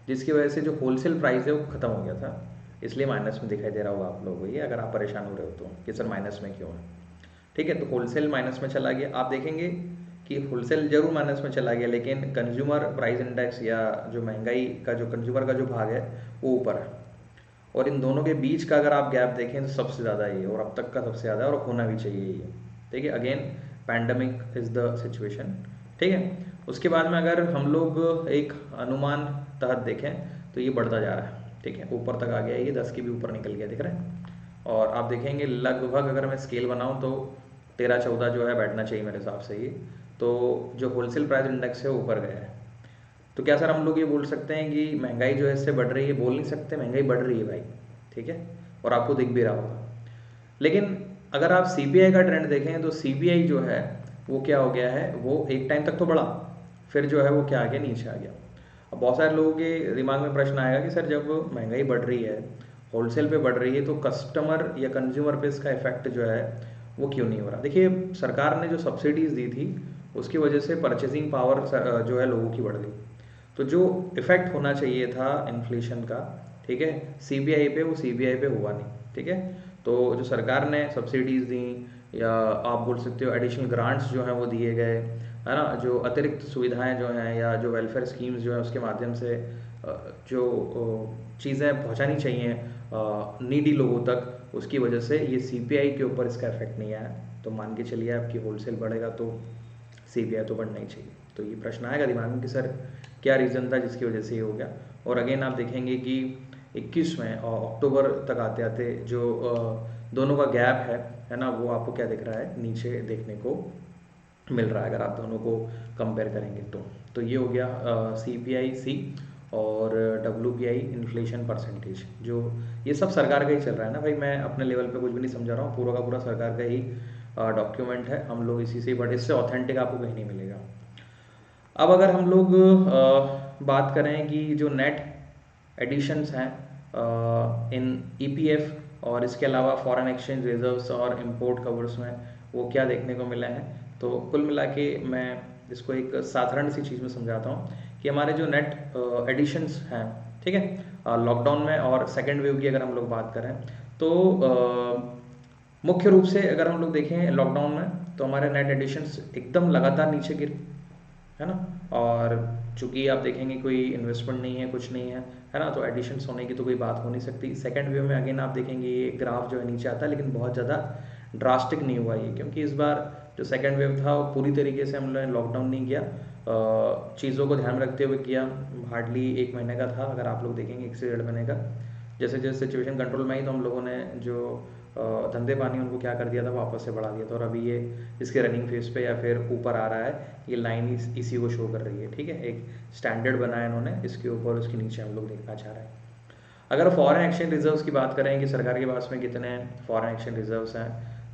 जिसकी वजह से जो होलसेल प्राइस है वो ख़त्म हो गया था, इसलिए माइनस में दिखाई दे रहा होगा आप लोगों को ये, अगर आप परेशान हो रहे हो तो कि सर माइनस में क्यों है, ठीक है। तो होलसेल माइनस में चला गया। आप देखेंगे कि होलसेल जरूर माइनस में चला गया, लेकिन कंज्यूमर प्राइस इंडेक्स या जो महंगाई का जो कंज्यूमर का जो भाग है वो ऊपर है, और इन दोनों के बीच का अगर आप गैप देखें तो सबसे ज़्यादा ये, और अब तक का सबसे ज़्यादा, और होना भी चाहिए ये, ठीक है। Again pandemic is the situation, ठीक है। उसके बाद में अगर हम लोग एक अनुमान तहत देखें तो ये बढ़ता जा रहा है, ठीक है, ऊपर तक आ गया, ये 10 के भी ऊपर निकल गया, दिख रहा है। और आप देखेंगे लगभग अगर मैं स्केल बनाऊँ तो 13-14 जो है बैठना चाहिए मेरे हिसाब से ये। तो जो होलसेल प्राइस इंडेक्स है ऊपर गया है। तो क्या सर हम लोग ये बोल सकते हैं कि महंगाई जो है इससे बढ़ रही है? बोल नहीं सकते, महंगाई बढ़ रही है भाई, ठीक है, और आपको दिख भी रहा होगा। लेकिन अगर आप CPI का ट्रेंड देखें तो CPI जो है वो क्या हो गया है, वो एक टाइम तक तो बढ़ा, फिर जो है वो क्या आ गया, नीचे आ गया। अब बहुत सारे लोगों के दिमाग में प्रश्न आएगा कि सर जब महंगाई बढ़ रही है, होलसेल पे बढ़ रही है, तो कस्टमर या कंज्यूमर पे इसका इफेक्ट जो है वो क्यों नहीं हो रहा? देखिए, सरकार ने जो सब्सिडीज़ दी थी उसकी वजह से परचेसिंग पावर जो है लोगों की बढ़ गई। तो जो इफेक्ट होना चाहिए था इन्फ्लेशन का, ठीक है, CPI पे, वो CPI पे हुआ नहीं, ठीक है। तो जो सरकार ने सब्सिडीज़ दी, या आप बोल सकते हो एडिशनल ग्रांट्स जो हैं वो दिए गए, है ना, जो अतिरिक्त सुविधाएं जो हैं या जो वेलफेयर स्कीम्स जो हैं उसके माध्यम से जो चीज़ें पहुंचानी चाहिए नीडी लोगों तक, उसकी वजह से ये CPI के ऊपर इसका इफेक्ट नहीं आया। तो मान के चलिए आपकी होलसेल बढ़ेगा तो CPI तो बढ़ना ही चाहिए। तो ये प्रश्न आएगा दिमाग में कि सर क्या रीज़न था जिसकी वजह से ये हो गया। और अगेन आप देखेंगे कि 21 में अक्टूबर तक आते आते जो दोनों का गैप है ना, वो आपको क्या दिख रहा है, नीचे देखने को मिल रहा है अगर आप दोनों को कंपेयर करेंगे तो ये हो गया CPI और WPI इन्फ्लेशन परसेंटेज। जो ये सब सरकार का ही चल रहा है ना भाई, मैं अपने लेवल पे कुछ भी नहीं समझा रहा हूँ, पूरा का पूरा सरकार का ही डॉक्यूमेंट है, हम लोग इसी से, बट इससे ऑथेंटिक आपको कहीं नहीं मिलेगा। अब अगर हम लोग बात करें कि जो नेट एडिशंस हैं इन ईपीएफ और इसके अलावा फॉरेन एक्सचेंज रिजर्व्स और इंपोर्ट कवर्स में वो क्या देखने को मिला है, तो कुल मिला के मैं इसको एक साधारण सी चीज़ में समझाता हूँ कि हमारे जो नेट एडिशंस हैं, ठीक है, लॉकडाउन में और सेकेंड वेव की अगर हम लोग बात करें तो मुख्य रूप से अगर हम लोग देखें लॉकडाउन में तो हमारे नेट एडिशंस एकदम लगातार नीचे गिरे, है ना। और चूंकि आप देखेंगे कोई इन्वेस्टमेंट नहीं है, कुछ नहीं है ना, तो एडिशंस होने की तो कोई बात हो नहीं सकती। सेकंड वेव में अगेन आप देखेंगे ये ग्राफ जो है नीचे आता है, लेकिन बहुत ज़्यादा ड्रास्टिक नहीं हुआ ये, क्योंकि इस बार जो सेकंड वेव था वो पूरी तरीके से हम लोगों ने लॉकडाउन नहीं किया, चीज़ों को ध्यान में रखते हुए किया। हार्डली 1 महीने का था, अगर आप लोग देखेंगे 1 से 1.5 महीने का। जैसे जैसे सिचुएशन कंट्रोल में आई तो हम लोगों ने जो धंधे पानी उनको क्या कर दिया था, वापस से बढ़ा दिया था, और अभी ये इसके रनिंग फेज पे या फिर ऊपर आ रहा है, ये लाइन इसी को शो कर रही है, ठीक है। एक स्टैंडर्ड बनाया इन्होंने, इसके ऊपर उसके नीचे हम लोग देखना चाह रहे हैं। अगर फॉरेन एक्सचेंज रिजर्व्स की बात करें कि सरकार के पास में कितने फॉरेन एक्सचेंज रिजर्व्स हैं,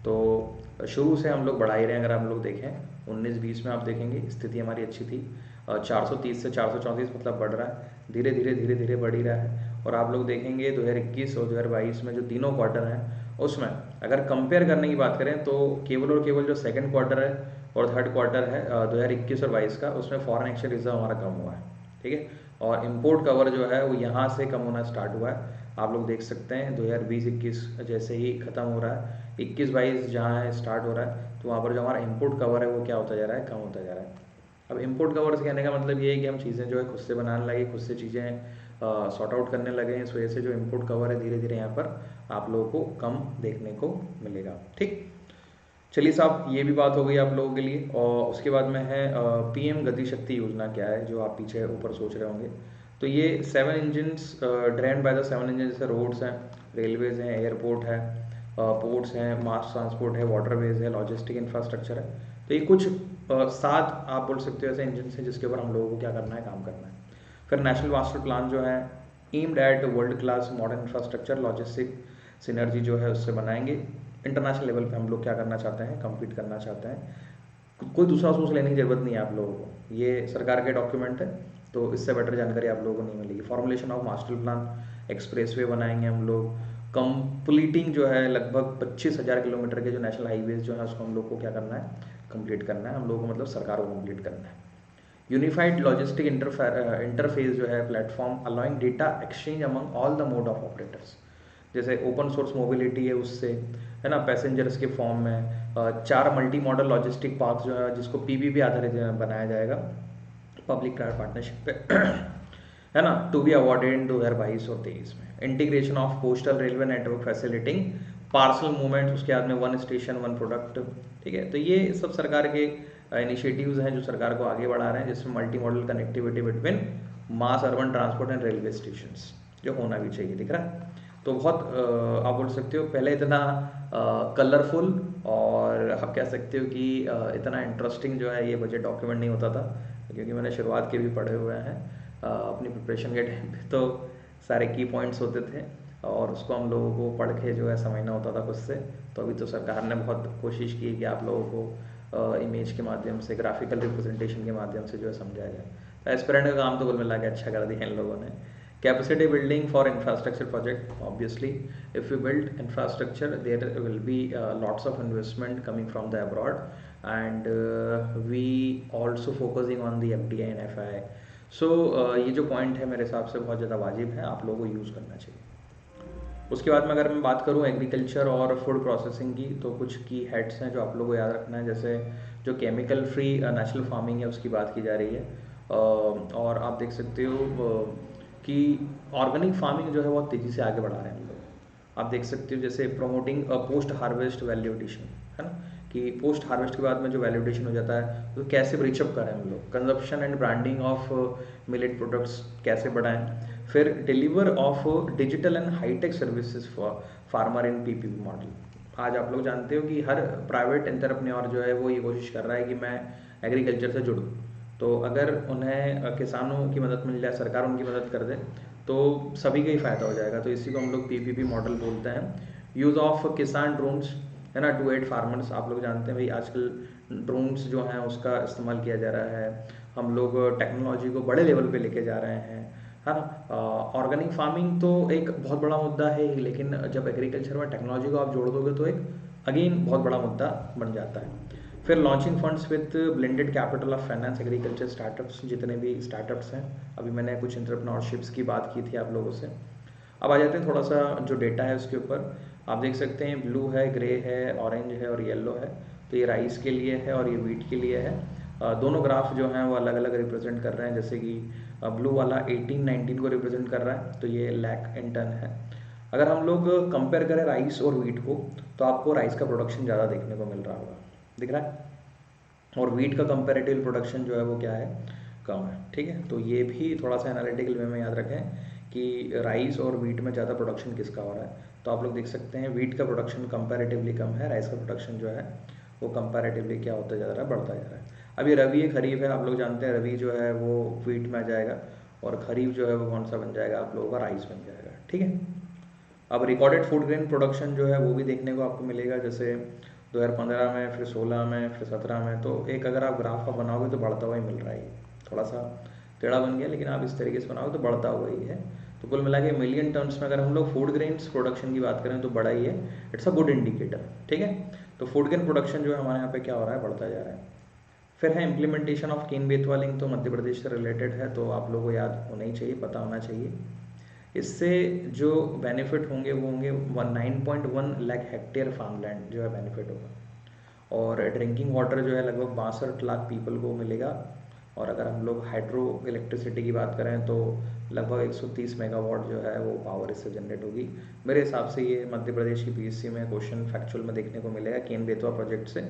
तो शुरू से हम लोग बढ़ा ही रहे हैं। अगर हम लोग देखें 19-20 में आप देखेंगे स्थिति हमारी अच्छी थी, 430 से 434 मतलब बढ़ रहा है, धीरे धीरे धीरे धीरे बढ़ ही रहा है। और आप लोग देखेंगे 2021 और 2022 में जो तीनों क्वार्टर हैं उसमें अगर कंपेयर करने की बात करें तो केवल और केवल जो सेकंड क्वार्टर है और थर्ड क्वार्टर है 2021 और 22 का, उसमें फॉरेन एक्सचेंज रिजर्व हमारा कम हुआ है, ठीक है। और इम्पोर्ट कवर जो है वो यहाँ से कम होना स्टार्ट हुआ है। आप लोग देख सकते हैं 2020-21 जैसे ही ख़त्म हो रहा है, 21-22 जहाँ है स्टार्ट हो रहा है, तो वहाँ पर जो हमारा इम्पोर्ट कवर है वो क्या होता जा रहा है, कम होता जा रहा है। अब इम्पोर्ट कवर से कहने का मतलब ये है कि हम चीज़ें जो है खुद से बनाने लगे, खुद से चीज़ें सॉर्ट आउट करने लगे हैं। इस वजह से जो इम्पोर्ट कवर है धीरे धीरे यहाँ पर आप लोगों को कम देखने को मिलेगा, ठीक। चलिए साहब, ये भी बात हो गई आप लोगों के लिए। और उसके बाद में है पीएम गति शक्ति योजना क्या है, जो आप पीछे ऊपर सोच रहे होंगे। तो ये 7 engines drain by the 7 engine, जैसे रोड्स हैं, रेलवेज हैं, एयरपोर्ट है, पोर्ट्स हैं, मास ट्रांसपोर्ट है, वाटरवेज है, लॉजिस्टिक इंफ्रास्ट्रक्चर है। तो ये कुछ 7 आप बोल सकते हो ऐसे इंजन हैं जिसके ऊपर हम लोगों को क्या करना है, काम करना है। फिर नेशनल मास्टर प्लान जो है aimed at world class modern infrastructure logistic synergy जो है उससे बनाएंगे। इंटरनेशनल लेवल पे हम लोग क्या करना चाहते हैं, कम्पीट करना चाहते हैं। कोई दूसरा सोर्स लेने की जरूरत नहीं है आप लोगों को, ये सरकार के डॉक्यूमेंट है, तो इससे बेटर जानकारी आप लोगों को नहीं मिलेगी। Formulation of master plan, expressway बनाएंगे हम लोग, कंप्लीटिंग जो है लगभग 25,000 किलोमीटर के जो नेशनल हाईवेज जो है उसको हम लोग को क्या करना है, कंप्लीट करना है हम लोगों को, मतलब सरकार को कंप्लीट करना है। यूनिफाइड लॉजिस्टिक इंटरफेस जो है platform allowing data exchange among all the mode of operators, जैसे ओपन सोर्स मोबिलिटी है उससे, है ना, पैसेंजर्स के फॉर्म में 4 मल्टी मॉडल लॉजिस्टिक पार्क जो है जिसको पीपीपी आधारित बनाया जाएगा, पब्लिक प्राइवेट पार्टनरशिप पे है ना, टू बी अवॉर्डेड इन 2022 और 23 में। Integration of postal railway network facilitating parcel movement, उसके बाद में 1 स्टेशन 1 प्रोडक्ट, ठीक है। तो ये सब सरकार के इनिशिएटिव्स हैं जो सरकार को आगे बढ़ा रहे हैं, जिसमें multi modal connectivity between mass urban transport and railway stations जो होना भी चाहिए, दिख रहा है। तो बहुत आप बोल सकते हो पहले इतना कलरफुल और आप कह सकते हो कि इतना इंटरेस्टिंग जो है ये बजट डॉक्यूमेंट नहीं होता था, क्योंकि मैंने शुरुआत के भी पढ़े हुए हैं अपनी प्रिपरेशन के टाइम पे, तो सारे की पॉइंट्स होते थे और उसको हम लोगों को पढ़ के जो है समझना होता था खुद से। तो अभी तो सरकार ने बहुत कोशिश की कि आप लोगों को इमेज के माध्यम से, ग्राफिकल रिप्रेजेंटेशन के माध्यम से जो है समझाया जाए। तो एस्पिरेंट का काम तो कुल मिला के अच्छा कर दिया इन लोगों ने। Capacity building for infrastructure project, obviously if we build infrastructure there will be lots of investment coming from the abroad, and we also focusing on the FDI and FII. So ये जो पॉइंट है मेरे हिसाब से बहुत ज़्यादा वाजिब है, आप लोगों को यूज़ करना चाहिए। उसके बाद में अगर मैं बात करूँ एग्रीकल्चर और फूड प्रोसेसिंग की, तो कुछ की हेड्स हैं जो आप लोगों को याद रखना है। जैसे जो केमिकल फ्री नेचुरल फार्मिंग है उसकी बात की जा रही है, और आप देख सकते हो कि ऑर्गेनिक फार्मिंग जो है बहुत तेज़ी से आगे बढ़ा रहे हैं हम लोग। आप देख सकते हो जैसे promoting post harvest value addition, है ना, कि पोस्ट हार्वेस्ट के बाद में जो वैल्यू एडिशन हो जाता है तो कैसे ब्रीचअप करें हम लोग, consumption and branding of millet products कैसे बढ़ाएं, फिर deliver of digital and hitech services for farmer in PPP model. आज आप लोग जानते हो कि हर प्राइवेट एंटरप्रेन्योर जो है वो ये कोशिश कर रहा है कि मैं एग्रीकल्चर से जुड़ूँ, तो अगर उन्हें किसानों की मदद मिल जाए, सरकार उनकी मदद कर दे, तो सभी का ही फ़ायदा हो जाएगा। तो इसी को हम लोग पीपीपी मॉडल बोलते हैं। यूज़ ऑफ किसान ड्रोन्स, है ना, टू एड फार्मर्स। आप लोग जानते हैं भाई आजकल ड्रोन्स जो हैं उसका इस्तेमाल किया जा रहा है हम लोग टेक्नोलॉजी को बड़े लेवल पे लेके जा रहे हैं, है ना। ऑर्गेनिक फार्मिंग तो एक बहुत बड़ा मुद्दा है ही, लेकिन जब एग्रीकल्चर में टेक्नोलॉजी को आप जोड़ दोगे तो एक अगेन बहुत बड़ा मुद्दा बन जाता है। फिर launching funds with blended capital of finance agriculture startups, जितने भी स्टार्टअप्स हैं, अभी मैंने कुछ एंटरप्रेन्योरशिप्स की बात की थी आप लोगों से। अब आ जाते हैं थोड़ा सा जो डेटा है उसके ऊपर। आप देख सकते हैं ब्लू है, ग्रे है, ऑरेंज है और येलो है। तो ये राइस के लिए है और ये वीट के लिए है। दोनों ग्राफ जो हैं वो अलग अलग रिप्रेजेंट कर रहे हैं। जैसे कि ब्लू वाला 18-19 को रिप्रेजेंट कर रहा है, तो ये लैक इन टन है। अगर हम लोग कंपेयर करें राइस और वीट को, तो आपको राइस का प्रोडक्शन ज़्यादा देखने को मिल रहा होगा, दिख रहा है। और वीट का कंपेरेटिव प्रोडक्शन जो है वो क्या है, कम है। ठीक है, तो ये भी थोड़ा सा एनालिटिकल वे में याद रखें कि राइस और वीट में ज़्यादा प्रोडक्शन किसका हो रहा है। तो आप लोग देख सकते हैं वीट का प्रोडक्शन कंपैरेटिवली कम है, राइस का प्रोडक्शन जो है वो कंपैरेटिवली क्या होता जा रहा है, बढ़ता जा रहा है। अब ये रबी है, खरीफ है, आप लोग जानते हैं रबी जो है वो वीट में आ जाएगा और खरीफ जो है वो कौन सा बन जाएगा, आप लोगों का राइस बन जाएगा। ठीक है, अब रिकॉर्डेड फूड ग्रेन प्रोडक्शन जो है वो भी देखने को आपको मिलेगा। जैसे 2015 में, फिर 16 में, फिर 17 में, तो एक अगर आप ग्राफ आप बनाओगे तो बढ़ता हुआ ही मिल रहा है। थोड़ा सा टेढ़ा बन गया, लेकिन आप इस तरीके से बनाओगे तो बढ़ता हुआ ही है। तो कुल मिला के मिलियन टर्म्स में अगर हम लोग फूड ग्रेन्स प्रोडक्शन की बात करें तो बड़ा ही है, इट्स अ गुड इंडिकेटर। ठीक है, तो फूड ग्रेन प्रोडक्शन जो है हमारे यहाँ पे क्या हो रहा है, बढ़ता जा रहा है। फिर है implementation of Ken Betwa link, तो मध्य प्रदेश से रिलेटेड है, तो आप लोगों को याद होना ही चाहिए, पता होना चाहिए। इससे जो बेनिफिट होंगे वो होंगे 9.1 लाख हेक्टेयर फार्मलैंड जो है बेनिफिट होगा। और ड्रिंकिंग वाटर जो है लगभग 62 लाख पीपल को मिलेगा। और अगर हम लोग हाइड्रो इलेक्ट्रिसिटी की बात करें तो लगभग 130 मेगावाट जो है वो पावर इससे जनरेट होगी। मेरे हिसाब से ये मध्य प्रदेश की पीएससी में क्वेश्चन फैक्चुअल में देखने को मिलेगा, केन बेतवा प्रोजेक्ट से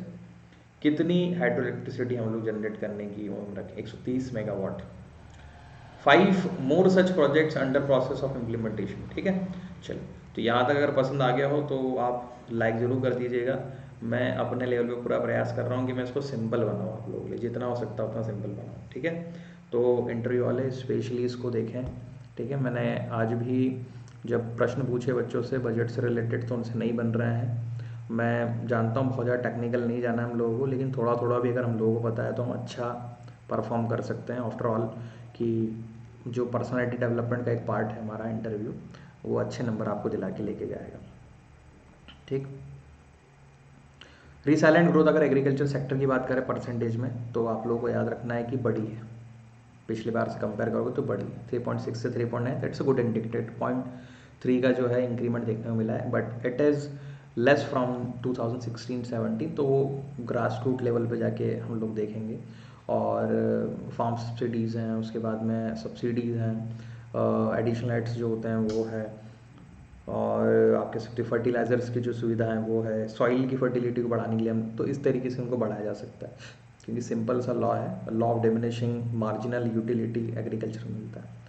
कितनी हाइड्रो इलेक्ट्रिसिटी हम लोग जनरेट करने की उम्मीद रखें, 130 megawatt. 5 more such projects under process of implementation. ठीक है, चलो, तो यहाँ तक अगर पसंद आ गया हो तो आप लाइक ज़रूर कर दीजिएगा। मैं अपने लेवल पे पूरा प्रयास कर रहा हूँ कि मैं इसको सिंपल बनाऊँ, आप लोगों के लिए जितना हो सकता है उतना सिंपल बनाऊँ। ठीक है, तो इंटरव्यू वाले स्पेशली इसको देखें। ठीक है, मैंने आज भी जब प्रश्न पूछे बच्चों से बजट से रिलेटेड तो उनसे नहीं बन रहे हैं। मैं जानता हूँ बहुत ज़्यादा टेक्निकल नहीं जाना है हम लोगों को, लेकिन थोड़ा थोड़ा भी अगर हम लोगों को पता है तो हम अच्छा परफॉर्म कर सकते हैं। आफ्टर ऑल कि जो पर्सनालिटी डेवलपमेंट का एक पार्ट है हमारा इंटरव्यू, वो अच्छे नंबर आपको दिला के लेके जाएगा। ठीक, रीसाइलेंट ग्रोथ अगर एग्रीकल्चर सेक्टर की बात करें परसेंटेज में, तो आप लोगों को याद रखना है कि बड़ी है, पिछली बार से कंपेयर करोगे तो बड़ी है। 3.6 से 3.9, दैट्स अ गुड इंडिकेटर। 0.3 का जो है इंक्रीमेंट देखने को मिला है, but it is less from 2016-17, तो वो ग्रास रूट लेवल पे जाके हम लोग देखेंगे। और फार्म सब्सिडीज़ हैं, उसके बाद में सब्सिडीज़ हैं, एडिशनल एड्स जो होते हैं वो है, और आप कह सकते फर्टिलाइज़र्स की जो सुविधा है वो है, सॉइल की फर्टिलिटी को बढ़ाने के लिए हम तो इस तरीके से उनको बढ़ाया जा सकता है, क्योंकि सिंपल सा लॉ है, law of diminishing marginal utility agriculture में मिलता है।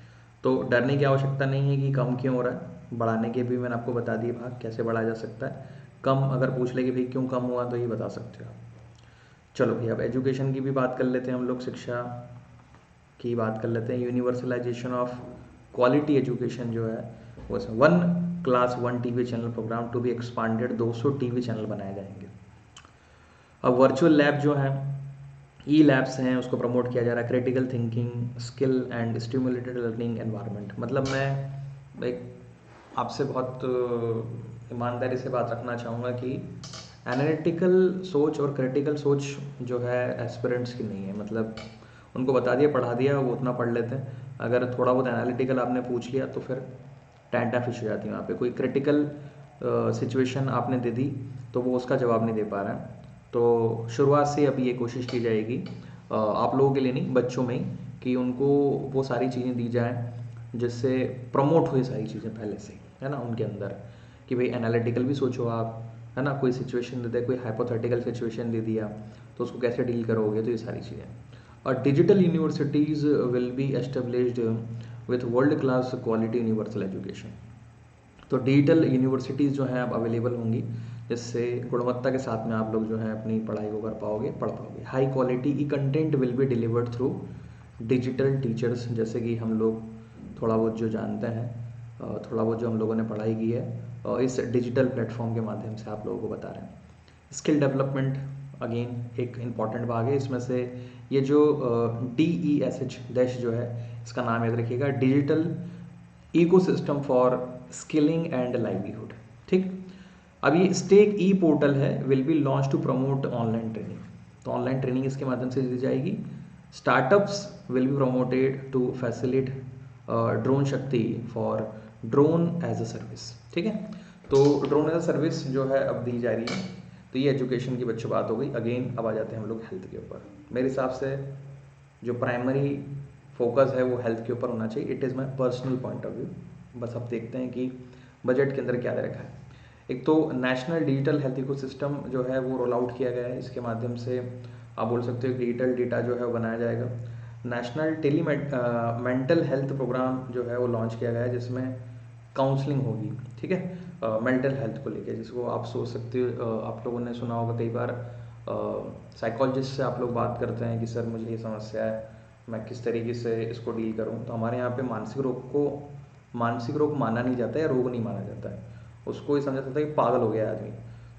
तो डरने की आवश्यकता नहीं है कि कम क्यों हो रहा है, बढ़ाने के भी मैंने आपको बता दिए भाग कैसे बढ़ाया जा सकता है। कम अगर पूछ ले कि भाई क्यों कम हुआ, तो ये बता सकते हो आप। चलो भाई, अब एजुकेशन की भी बात कर लेते हैं हम लोग, शिक्षा की बात कर लेते हैं। यूनिवर्सलाइजेशन ऑफ क्वालिटी एजुकेशन जो है वो 1 class 1 TV channel programme to be expanded, 200 TV channel बनाए जाएंगे। अब वर्चुअल लैब जो है, ई लैब्स हैं, उसको प्रमोट किया जा रहा है। Critical thinking skill and stimulated learning environment, मतलब मैं एक आपसे बहुत ईमानदारी से बात रखना चाहूँगा कि एनालिटिकल सोच और क्रिटिकल सोच जो है एस्पिरेंट्स की नहीं है। मतलब उनको बता दिया, पढ़ा दिया, वो उतना पढ़ लेते हैं। अगर थोड़ा बहुत एनालिटिकल आपने पूछ लिया तो फिर टैंटा फिश हो जाती है वहाँ पे। कोई क्रिटिकल सिचुएशन आपने दे दी तो वो उसका जवाब नहीं दे पा रहा है। तो शुरुआत से अभी ये कोशिश की जाएगी, आप लोगों के लिए नहीं, बच्चों में ही, कि उनको वो सारी चीज़ें दी जाएँ जिससे प्रमोट हुई सारी चीज़ें पहले से, है ना, उनके अंदर, कि भाई एनालिटिकल भी सोचो आप, है ना। कोई सिचुएशन दे दे, कोई हाइपोथेटिकल सिचुएशन दे दिया तो उसको कैसे डील करोगे, तो ये सारी चीज़ें। और digital universities will be established with world class quality universal education. तो डिजिटल यूनिवर्सिटीज़ जो हैं अब अवेलेबल होंगी, जिससे गुणवत्ता के साथ में आप लोग जो है अपनी पढ़ाई को कर पाओगे, पढ़ पाओगे। High quality E content will be delivered through digital teachers, जैसे कि हम लोग थोड़ा बहुत जो जानते हैं, थोड़ा बहुत जो हम लोगों ने पढ़ाई की है, इस डिजिटल प्लेटफॉर्म के माध्यम से आप लोगों को बता रहे हैं। स्किल डेवलपमेंट अगेन एक इम्पॉर्टेंट भाग है, इसमें से ये जो DESH डैश जो है इसका नाम याद रखिएगा, digital ecosystem for skilling and livelihood. ठीक, अब ये स्टेक ई पोर्टल है, will be launch to promote online training. तो ऑनलाइन ट्रेनिंग इसके माध्यम से दी जाएगी। Startups will be promoted to facilitate drone Shakti for drone as a service. ठीक है, तो ड्रोन एज अ सर्विस जो है अब दी जा रही है। तो ये एजुकेशन की बच्चों बात हो गई। अगेन अब आ जाते हैं हम लोग हेल्थ के ऊपर। मेरे हिसाब से जो प्राइमरी फोकस है वो हेल्थ के ऊपर होना चाहिए। It is my personal point of view. बस अब देखते हैं कि बजट के अंदर क्या दे रखा है। एक तो नेशनल डिजिटल हेल्थ इकोसिस्टम जो है वो रोल आउट किया गया है। इसके माध्यम से आप बोल सकते हो डिजिटल डेटा जो है वो बनाया जाएगा। नेशनल मेंटल हेल्थ प्रोग्राम जो है वो लॉन्च किया गया है, जिसमें काउंसलिंग होगी। ठीक है, मेंटल हेल्थ को लेके, जिसको आप सोच सकते हो, आप लोगों ने सुना होगा कई बार साइकोलॉजिस्ट से आप लोग बात करते हैं कि सर मुझे ये समस्या है, मैं किस तरीके से इसको डील करूं। तो हमारे यहाँ पे मानसिक रोग माना नहीं जाता है, रोग नहीं माना जाता है, उसको ये समझा जाता है कि पागल हो गया आदमी।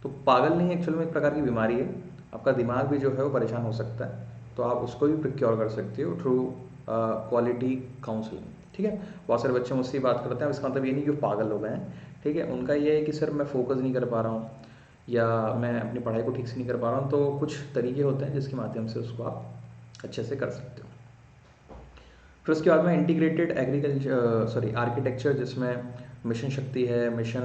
तो पागल नहीं, एक्चुअल में एक प्रकार की बीमारी है। आपका दिमाग भी जो है वो परेशान हो सकता है, तो आप उसको भी प्रिक्योर कर सकते हो थ्रू क्वालिटी काउंसलिंग। ठीक है, बहुत सारे बच्चे मुझसे बात करते हैं, इसका मतलब ये नहीं कि वो पागल हो गए हैं। ठीक है, उनका ये है कि सर मैं फोकस नहीं कर पा रहा हूँ या मैं अपनी पढ़ाई को ठीक से नहीं कर पा रहा हूँ। तो कुछ तरीके होते हैं जिसके माध्यम से उसको आप अच्छे से कर सकते हो। फिर उसके बाद में इंटीग्रेटेड आर्किटेक्चर, जिसमें मिशन शक्ति है, मिशन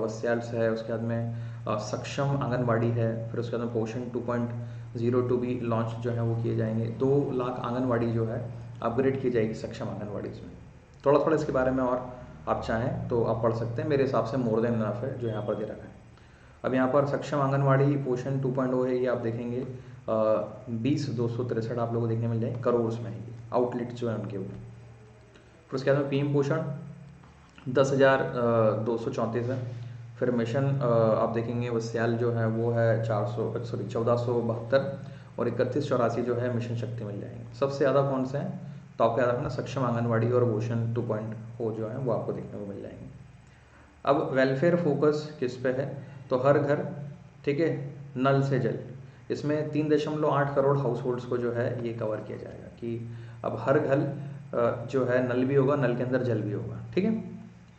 वस्याल्स है, उसके बाद में सक्षम आंगनबाड़ी है। फिर उसके बाद में पोषण 2.02 भी लॉन्च जो है वो किए जाएंगे। 2 लाख आंगनबाड़ी जो है अपग्रेड की जाएगी सक्षम आंगनबाड़ी में। थोड़ा थोड़ा इसके बारे में और आप चाहें तो आप पढ़ सकते हैं। मेरे हिसाब से मोर देन इनफ है जो यहाँ पर दे रखा है। अब यहाँ पर सक्षम आंगनबाड़ी पोषण 2.0 है, ये आप देखेंगे 20,263 आप लोगों को देखने मिल जाए करोड़ में, आउटलेट जो है उनके ऊपर। फिर उसके बाद में पीएम पोषण 10,234 है। फिर मिशन आप देखेंगे वस्याल जो है वो है 1472 और 3184 जो है मिशन शक्ति मिल जाएंगे। सबसे ज़्यादा कौन से हैं तो आपको याद रखना, सक्षम आंगनबाड़ी और पोषण 2.0 जो है वो आपको देखने को मिल जाएंगे। अब वेलफेयर फोकस किस पे है, तो हर घर, ठीक है, नल से जल, इसमें 3.8 करोड़ हाउस होल्ड्स को जो है ये कवर किया जाएगा कि अब हर घर जो है नल भी होगा, नल के अंदर जल भी होगा। ठीक है,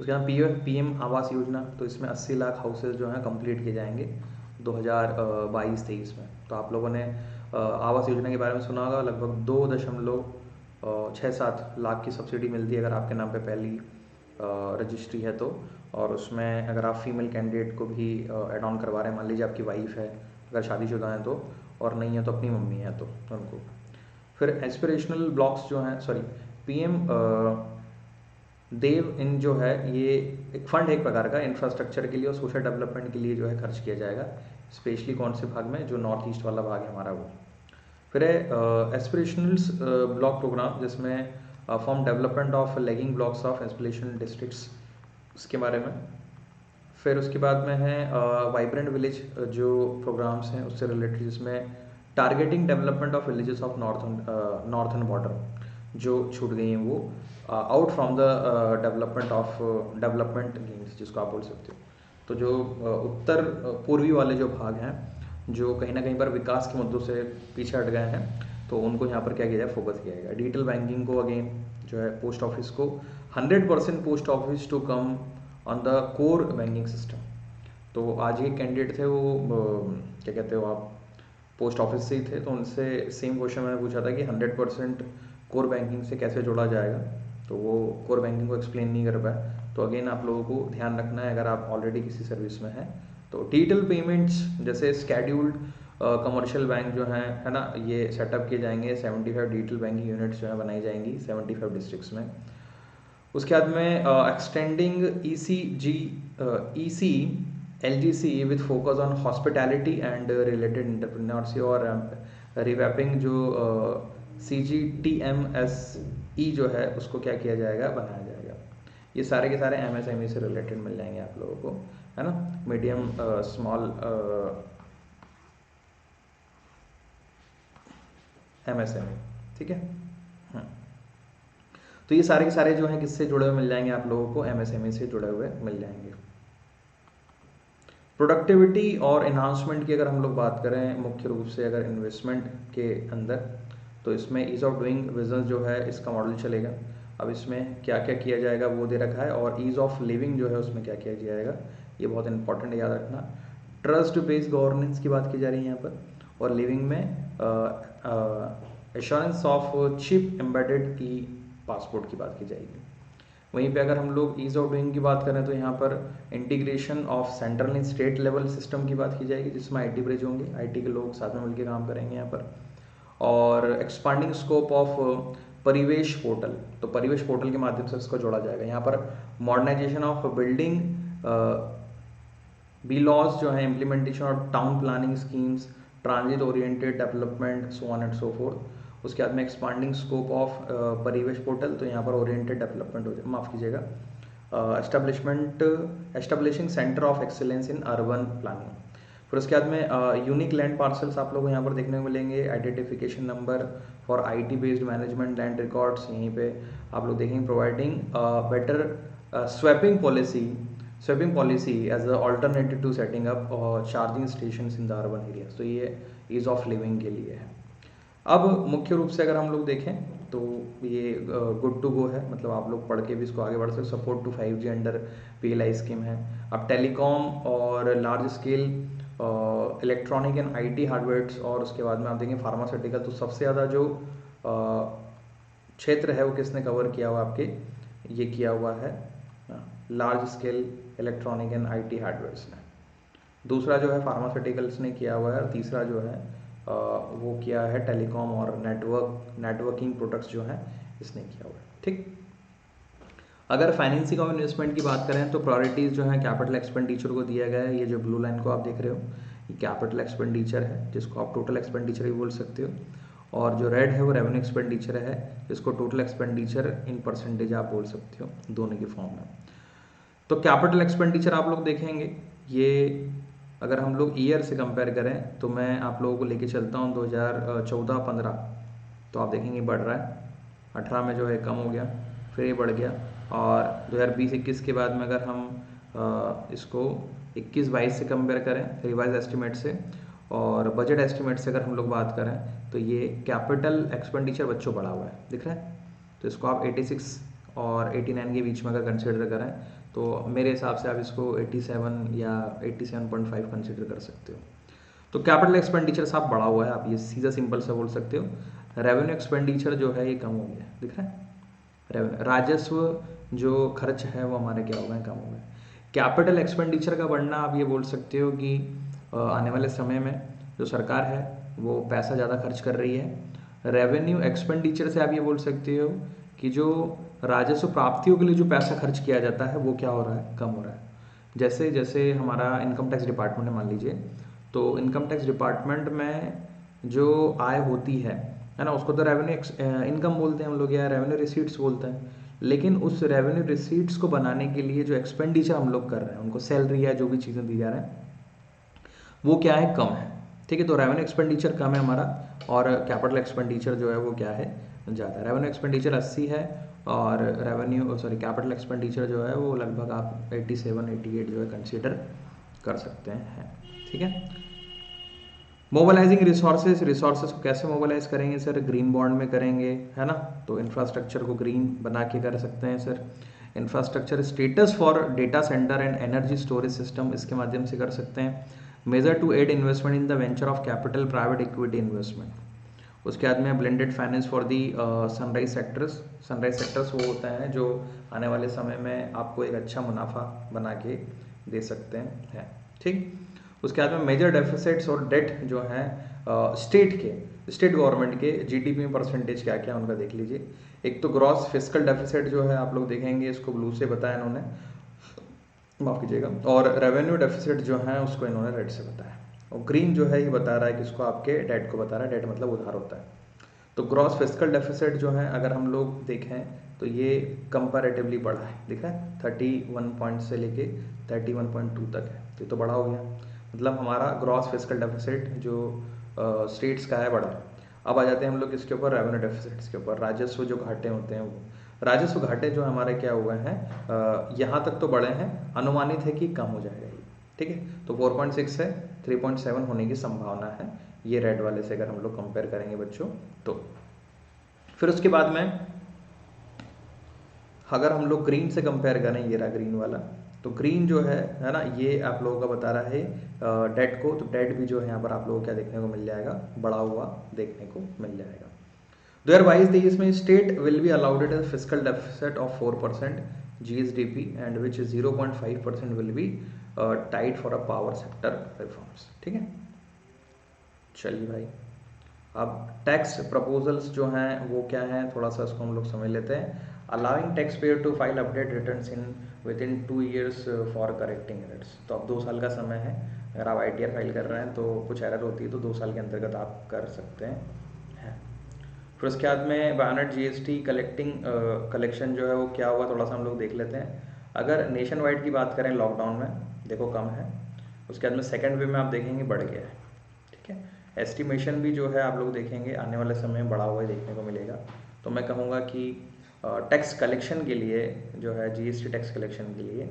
उसके बाद पीएम आवास योजना, तो इसमें 80 लाख हाउसेज जो हैं कंप्लीट किए जाएंगे 2022-23 में। तो आप लोगों ने आवास योजना के बारे में सुना होगा। लगभग 2.67 लाख की सब्सिडी मिलती है अगर आपके नाम पे पहली रजिस्ट्री है तो, और उसमें अगर आप फीमेल कैंडिडेट को भी एड ऑन करवा रहे हैं, मान लीजिए आपकी वाइफ है, अगर शादीशुदा है तो, और नहीं है तो अपनी मम्मी है तो उनको। फिर एस्पिरेशनल ब्लॉक्स जो हैं, पीएम देव इन जो है ये एक फंड है एक प्रकार का इंफ्रास्ट्रक्चर के लिए और सोशल डेवलपमेंट के लिए जो है खर्च किया जाएगा, स्पेशली कौन से भाग में, जो नॉर्थ ईस्ट वाला भाग है हमारा वो। फिर है एस्पिरेशनल्स ब्लॉक प्रोग्राम, जिसमें form development of lagging blocks of aspirational districts, उसके बारे में। फिर उसके बाद में है वाइब्रेंट विलेज जो प्रोग्राम्स हैं उससे रिलेटेड, जिसमें targeting development of villages of northern border जो छूट गई हैं वो, out from the development games जिसको आप बोल सकते हो। तो जो उत्तर पूर्वी वाले जो भाग हैं जो कहीं ना कहीं पर विकास के मुद्दों से पीछे हट गए हैं, तो उनको यहाँ पर क्या किया जाए, फोकस किया जाएगा। डिजिटल बैंकिंग को अगेन जो है पोस्ट ऑफिस को 100% post office to come on the core banking system. तो आज एक कैंडिडेट थे वो क्या कहते हो आप, पोस्ट ऑफिस से ही थे, तो उनसे सेम क्वेश्चन मैंने पूछा था कि 100% कोर बैंकिंग से कैसे जोड़ा जाएगा, तो वो कोर बैंकिंग को एक्सप्लेन नहीं कर पाए। तो अगेन आप लोगों को ध्यान रखना है अगर आप ऑलरेडी किसी सर्विस में हैं तो डिजिटल पेमेंट्स जैसे स्केड्यूल्ड कमर्शियल बैंक जो हैं, है ना, ये सेटअप किए जाएंगे। 75 डिजिटल बैंकिंग यूनिट्स जो है बनाई जाएंगी 75 डिस्ट्रिक्ट्स में। उसके बाद में extending EC LGC with focus on hospitality and related entrepreneurship और रिवैपिंग जो CGTMSE जो है उसको क्या किया जाएगा, बनाया जाएगा। ये सारे के सारे MSME से रिलेटेड मिल जाएंगे आप लोगों को, है ना, मीडियम स्मॉल MSME। ठीक है, तो ये सारे के सारे जो हैं किससे जुड़े हुए मिल जाएंगे आप लोगों को, MSME से जुड़े हुए मिल जाएंगे। प्रोडक्टिविटी और एनहांसमेंट की अगर हम लोग बात करें मुख्य रूप से अगर इन्वेस्टमेंट के अंदर, तो इसमें ईज़ ऑफ डूइंग बिजनेस जो है इसका मॉडल चलेगा। अब इसमें क्या क्या किया जाएगा वो दे रखा है, और ईज़ ऑफ लिविंग जो है उसमें क्या किया जाएगा ये बहुत इंपॉर्टेंट है, याद रखना। ट्रस्ट बेस्ड गवर्नेंस की बात की जा रही है यहाँ पर, और लिविंग में assurance of chip embedded E passport की बात की जाएगी। वहीं पे अगर हम लोग ईज़ ऑफ डूइंग की बात करें तो यहाँ पर integration of central and state level system की बात की जाएगी, जिसमें आईटी ब्रिज होंगे, आईटी के लोग साथ में मिलकर काम करेंगे यहाँ पर। और expanding scope of Parivesh portal, तो परिवेश पोर्टल के माध्यम से इसको जोड़ा जाएगा। यहाँ पर modernisation of building by laws जो है, implementation of town planning schemes, transit oriented development, so on and so forth. उसके बाद में expanding scope of Parivesh portal, तो यहाँ पर ओरिएंटेड डेवलपमेंट हो जाए, माफ़ कीजिएगा, establishing centre of excellence in urban planning. फिर उसके बाद में यूनिक लैंड पार्सल्स आप लोगों को यहाँ पर देखने को मिलेंगे, identification number for IT based management land records, यहीं पे आप लोग देखेंगे, providing better swapping policy as a alternative to setting up charging station in the urban area. तो ये ईज ऑफ लिविंग के लिए है। अब मुख्य रूप से अगर हम लोग देखें तो ये गुड टू गो है, मतलब आप लोग पढ़ के भी इसको आगे बढ़ सकते। Support to 5G under PLI scheme है। अब टेलीकॉम और large scale electronic and IT hardwares, और उसके बाद में आप देखेंगे फार्मास्यूटिकल। तो सबसे ज़्यादा जो क्षेत्र है वो किसने कवर किया हुआ आपके, ये किया हुआ है large scale electronic and IT hardwares ने। दूसरा जो है फार्मास्यूटिकल्स ने किया हुआ है, और तीसरा जो है वो किया है टेलीकॉम और नेटवर्किंग प्रोडक्ट्स जो हैं इसने किया हुआ है। ठीक, अगर फाइनेंसिंग ऑफ इन्वेस्टमेंट की बात करें तो प्रायोरिटीज़ जो है कैपिटल एक्सपेंडिचर को दिया गया है। ये जो ब्लू लाइन को आप देख रहे हो ये कैपिटल एक्सपेंडिचर है, जिसको आप टोटल एक्सपेंडिचर भी बोल सकते हो, और जो रेड है वो रेवेन्यू एक्सपेंडिचर है, जिसको टोटल एक्सपेंडिचर इन परसेंटेज आप बोल सकते हो, दोनों की फॉर्म में। तो कैपिटल एक्सपेंडिचर आप लोग देखेंगे, ये अगर हम लोग ईयर से कंपेयर करें तो मैं आप लोगों को लेके चलता हूँ 2014-15, तो आप देखेंगे बढ़ रहा है। 18 में जो है कम हो गया, फिर ये बढ़ गया, और 2020-21 के बाद में अगर हम इसको 21-22 से कंपेयर करें रिवाइज एस्टिमेट से और बजट एस्टिमेट से अगर हम लोग बात करें तो ये कैपिटल एक्सपेंडिचर बच्चों बढ़ा हुआ है, दिख रहा है। तो इसको आप 86 और 89 के बीच में अगर कंसिडर करें तो मेरे हिसाब से आप इसको 87 या 87.5 कंसिडर कर सकते हो। तो कैपिटल एक्सपेंडिचर साहब बढ़ा हुआ है, आप ये सीधा सिंपल से बोल सकते हो। रेवेन्यू एक्सपेंडिचर जो है ये कम हो गया, दिख रहा है। राजस्व जो खर्च है वो हमारे क्या हो गए, कम हो गए। कैपिटल एक्सपेंडिचर का बढ़ना आप ये बोल सकते हो कि आने वाले समय में जो सरकार है वो पैसा ज़्यादा खर्च कर रही है। रेवेन्यू एक्सपेंडिचर से आप ये बोल सकते हो कि जो राजस्व प्राप्तियों के लिए जो पैसा खर्च किया जाता है वो क्या हो रहा है, कम हो रहा है। जैसे जैसे हमारा इनकम टैक्स डिपार्टमेंट है मान लीजिए, तो इनकम टैक्स डिपार्टमेंट में जो आय होती है ना, उसको तो रेवेन्यू इनकम बोलते हैं हम लोग, या रेवेन्यू रिसीट्स बोलते हैं। लेकिन उस रेवेन्यू रिसीट्स को बनाने के लिए जो एक्सपेंडिचर हम लोग कर रहे हैं, उनको सैलरी या जो भी चीज़ें दी जा रहे हैं वो क्या है, कम है। ठीक है, तो रेवेन्यू एक्सपेंडिचर कम है हमारा, और कैपिटल एक्सपेंडिचर जो है वो क्या है, ज़्यादा है। रेवेन्यू एक्सपेंडिचर 80 है, और कैपिटल एक्सपेंडिचर जो है वो लगभग आप 87-88 जो है कंसीडर कर सकते हैं। ठीक है, मोबालाइजिंग रिसोर्सेज को कैसे मोबालाइज करेंगे सर, ग्रीन बॉन्ड में करेंगे, है ना। तो इंफ्रास्ट्रक्चर को ग्रीन बना के कर सकते हैं sir. Infrastructure status for data centre and energy storage system, इसके माध्यम से कर सकते हैं। Measure to aid investment in the venture of capital private equity investment. उसके बाद में blended finance for the sunrise sectors वो होते हैं जो आने वाले समय में आपको एक अच्छा मुनाफा बना के दे सकते हैं। ठीक, उसके बाद में मेजर डेफिसिट्स और डेट जो है स्टेट गवर्नमेंट के जीडीपी में परसेंटेज क्या क्या उनका देख लीजिए। एक तो ग्रॉस फिस्कल डेफिसिट जो है आप लोग देखेंगे, इसको ब्लू से बताया इन्होंने, माफ कीजिएगा, और रेवेन्यू डेफिसिट जो है उसको इन्होंने रेड से बताया, और ग्रीन जो है ये बता रहा है कि इसको आपके डेट को बता रहा है। डेट मतलब उधार होता है। तो ग्रॉस फिस्कल डेफिसिट जो है अगर हम लोग देखें तो ये कंपैरेटिवली बढ़ा है, दिख रहा है 31 पॉइंट से लेके 31.2 तक है, ये तो बड़ा हो गया। मतलब हमारा ग्रॉस फिस्कल डेफिसिट जो स्टेट्स का है बड़ा। अब आ जाते हैं हम लोग इसके ऊपर रेवेन्यू डेफिसिट्स के ऊपर, राजस्व जो घाटे होते हैं वो। राजस्व घाटे जो हमारे क्या हुए हैं, यहाँ तक तो बढ़े हैं, अनुमानित है कि कम हो जाएगा ये। ठीक है, तो 4.6 है, 3.7 होने की संभावना है, ये रेड वाले से अगर हम लोग कंपेयर करेंगे बच्चों तो। फिर उसके बाद में अगर हम लोग ग्रीन से कंपेयर करें, ये रहा ग्रीन वाला, तो ग्रीन जो है ना, ये आप लोगों का बता रहा है डेट को, तो डेट भी जो है यहाँ पर आप लोगों को क्या देखने को मिल जाएगा, बढ़ा हुआ देखने को मिल जाएगा। 2022-23 में state will be allowed A fiscal deficit of 4% GSDP and which 0.5% will be tied for a power sector reforms. ठीक है, चलिए भाई, अब टैक्स प्रपोजल्स जो हैं वो क्या हैं, थोड़ा सा इसको हम लोग समझ लेते हैं। Allowing tax payer to file update returns in within 2 years for correcting errors. तो अब 2 साल का समय है, अगर आप ITR फाइल कर रहे हैं तो कुछ एरर होती है तो 2 साल के अंतर्गत आप कर सकते हैं। फिर उसके बाद में बैनर GST कलेक्शन जो है वो क्या हुआ, थोड़ा सा हम लोग देख लेते हैं। अगर नेशन वाइड की बात करें, लॉकडाउन में देखो कम है, उसके बाद में सेकेंड वेव में आप देखेंगे बढ़ गया है। ठीक है, एस्टिमेशन भी जो है आप लोग देखेंगे आने वाले समय में बढ़ा हुआ ही देखने को मिलेगा। तो मैं कहूँगा कि टैक्स कलेक्शन के लिए जो है, GST टैक्स कलेक्शन के लिए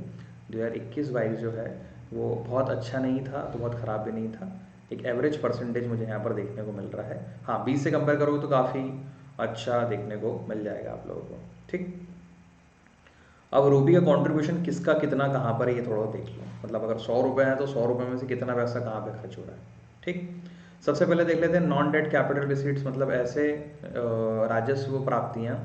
2021-22 जो है वो बहुत अच्छा नहीं था तो बहुत ख़राब भी नहीं था, एक एवरेज परसेंटेज मुझे यहाँ पर देखने को मिल रहा है। हाँ, 20 से कंपेयर करोगे तो काफ़ी अच्छा देखने को मिल जाएगा आप लोगों को। ठीक, अब रूपी का कंट्रीब्यूशन किसका कितना कहाँ पर है ये थोड़ा देख लो, मतलब अगर 100 रुपये है तो 100 रुपये में से कितना पैसा कहाँ पे खर्च हो रहा है। ठीक, सबसे पहले देख लेते हैं नॉन डेट कैपिटल रिसीट्स, मतलब ऐसे राजस्व प्राप्तियाँ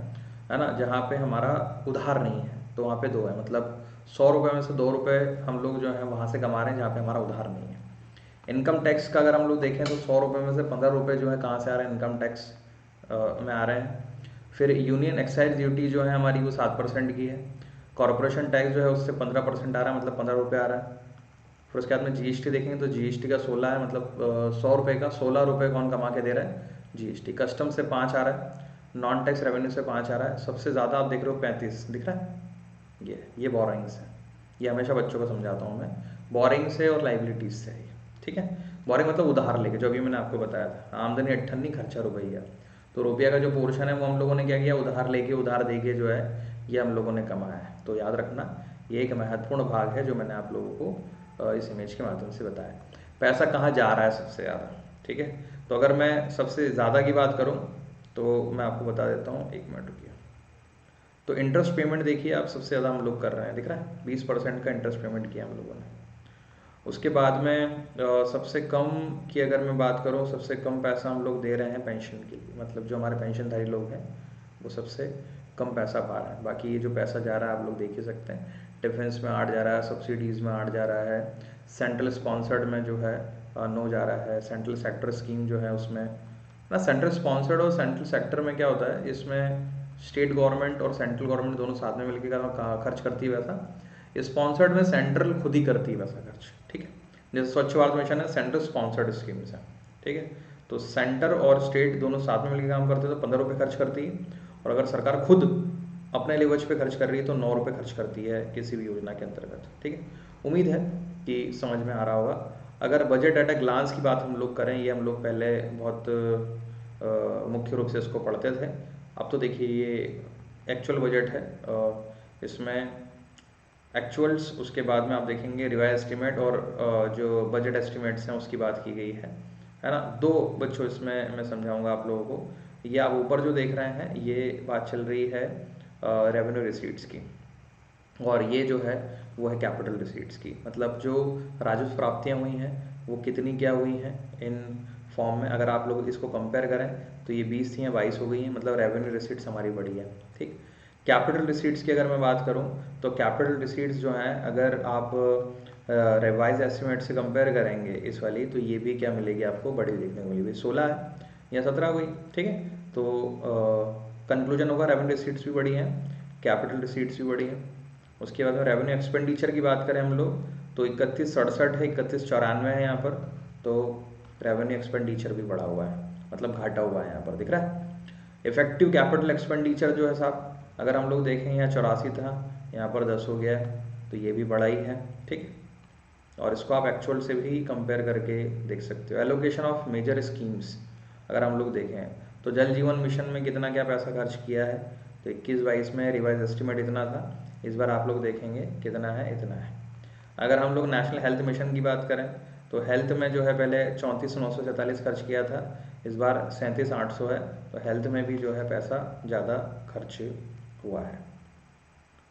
है ना जहाँ पे हमारा उधार नहीं है, तो वहाँ पे 2 है, मतलब 100 रुपये में से 2 रुपये हम लोग जो है वहाँ से कमा रहे हैं जहाँ पे हमारा उधार नहीं है। इनकम टैक्स का अगर हम लोग देखें तो 100 रुपये में से 15 रुपये जो है कहाँ से आ रहे हैं, इनकम टैक्स में आ रहे हैं। फिर यूनियन एक्साइज ड्यूटी जो है हमारी वो 7% की है। कॉरपोरेशन टैक्स जो है उससे 15% आ रहा है, मतलब 15 रुपये आ रहा है। फिर उसके बाद में GST देखेंगे तो GST का 16 है, मतलब 100 रुपये का 16 रुपये कौन कमा के दे रहा है, GST। कस्टम से 5 आ रहा है, नॉन टैक्स रेवेन्यू से 5 आ रहा है। सबसे ज़्यादा आप देख रहे हो 35 दिख रहा है, ये बोरिंग्स है। ये हमेशा बच्चों को समझाता हूँ मैं, बोरिंग से और लाइबिलिटीज से है। ठीक है, बोरिंग मतलब उधार लेके, जो अभी मैंने आपको बताया था, आमदनी 58 खर्चा रुपया। तो रुपया का जो पोर्शन है वो हम लोगों ने क्या किया, उधार लेके उधार देके जो है ये हम लोगों ने कमाया है। तो याद रखना, ये एक महत्वपूर्ण भाग है जो मैंने आप लोगों को इस इमेज के माध्यम से बताया। पैसा कहाँ जा रहा है सबसे ज़्यादा, ठीक है। तो अगर मैं सबसे ज़्यादा की बात करूँ तो मैं आपको बता देता हूँ, 1 मिनट रुकिए। तो इंटरेस्ट पेमेंट देखिए आप, सबसे ज़्यादा हम लोग कर रहे हैं, दिख रहा है 20% का इंटरेस्ट पेमेंट किया हम लोगों ने। उसके बाद में सबसे कम की अगर मैं बात करूँ, सबसे कम पैसा हम लोग दे रहे हैं पेंशन के लिए, मतलब जो हमारे पेंशनधारी लोग हैं वो सबसे कम पैसा पा रहे हैं। बाकी ये जो पैसा जा रहा है आप लोग देख ही सकते हैं, डिफेंस में 8 जा रहा है, सब्सिडीज़ में 8 जा रहा है, सेंट्रल स्पॉन्सर्ड में जो है 9 जा रहा है, सेंट्रल सेक्टर स्कीम जो है उसमें ना, सेंट्रल स्पॉन्सर्ड और सेंट्रल सेक्टर में क्या होता है, इसमें स्टेट गवर्नमेंट और सेंट्रल गवर्नमेंट दोनों साथ में मिलकर खर्च करती है वैसा, स्पॉन्सर्ड में सेंट्रल खुद ही करती है वैसा खर्च। ठीक है, जैसे स्वच्छ भारत मिशन है, सेंट्रल स्पॉन्सर्ड स्कीम्स है। ठीक है, तो सेंटर और स्टेट दोनों साथ में मिलकर काम करते हैं तो 15 रुपये खर्च करती है, और अगर सरकार खुद अपने लेवज पे खर्च कर रही है तो 9 रुपये खर्च करती है किसी भी योजना के अंतर्गत। ठीक है, उम्मीद है कि समझ में आ रहा होगा। अगर बजट एट अ ग्लांस की बात हम लोग करें, ये हम लोग पहले बहुत मुख्य रूप से इसको पढ़ते थे, अब तो देखिए ये एक्चुअल बजट है, इसमें एक्चुअल्स, उसके बाद में आप देखेंगे रिवाइज एस्टिमेट और जो बजट एस्टिमेट्स हैं उसकी बात की गई है ना। 2 बच्चों इसमें मैं समझाऊंगा आप लोगों को। ये आप ऊपर जो देख रहे हैं ये बात चल रही है रेवेन्यू रिसीट्स की, और ये जो है वो है कैपिटल रिसीट्स की, मतलब जो राजस्व प्राप्तियाँ हुई हैं वो कितनी क्या हुई हैं इन फॉर्म में। अगर आप लोग इसको कंपेयर करें तो ये 20 थी, 22 हो गई हैं, मतलब रेवेन्यू रिसीट्स हमारी बढ़ी है। ठीक, कैपिटल रिसीट्स की अगर मैं बात करूं तो कैपिटल रिसीट्स जो हैं अगर आप रिवाइज एस्टिमेट से कंपेयर करेंगे इस वाली, तो ये भी क्या मिलेगी आपको, बड़ी देखने को मिलेगी, 16 है या 17 हुई। ठीक है, तो कंक्लूजन होगा रेवेन्यू रिसीट्स भी बढ़ी हैं, कैपिटल रिसीट्स भी बढ़ी हैं। उसके बाद में रेवेन्यू एक्सपेंडिचर की बात करें हम लोग तो 3167 है, 3194 है यहाँ पर, तो रेवेन्यू एक्सपेंडिचर भी बढ़ा हुआ है, मतलब घाटा हुआ है यहाँ पर, दिख रहा है। इफेक्टिव कैपिटल एक्सपेंडिचर जो है साहब, अगर हम लोग देखें यहाँ 84 था, यहाँ पर 10 हो गया है, तो ये भी बढ़ा ही है। ठीक, और इसको आप एक्चुअल से भी कंपेयर करके देख सकते हो। एलोकेशन ऑफ मेजर स्कीम्स अगर हम लोग देखें तो जल जीवन मिशन में कितना क्या पैसा खर्च किया है, तो 21-22 में रिवाइज एस्टिमेट इतना था, इस बार आप लोग देखेंगे कितना है, इतना है। अगर हम लोग नेशनल हेल्थ मिशन की बात करें तो हेल्थ में जो है पहले 34,947 खर्च किया था, इस बार 37,800 है। तो हेल्थ में भी जो है पैसा ज़्यादा खर्च हुआ है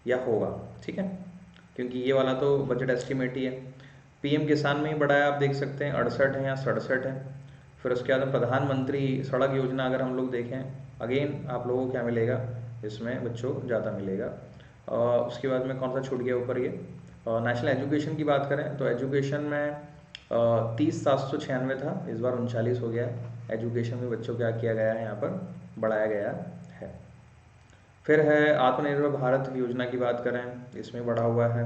या होगा, ठीक है, क्योंकि ये वाला तो बजट एस्टिमेट ही है। पीएम किसान में ही बढ़ा है, आप देख सकते हैं 68 है या 67 है। फिर उसके बाद प्रधानमंत्री सड़क योजना अगर हम लोग देखें, अगेन आप लोगों को क्या मिलेगा इसमें बच्चों, ज़्यादा मिलेगा। उसके बाद में कौन सा छूट गया ऊपर, ये नेशनल एजुकेशन की बात करें तो एजुकेशन में 30,796 था, इस बार 39 हो गया है। एजुकेशन में बच्चों क्या किया गया है, यहाँ पर बढ़ाया गया है। फिर है आत्मनिर्भर भारत योजना की बात करें, इसमें बढ़ा हुआ है।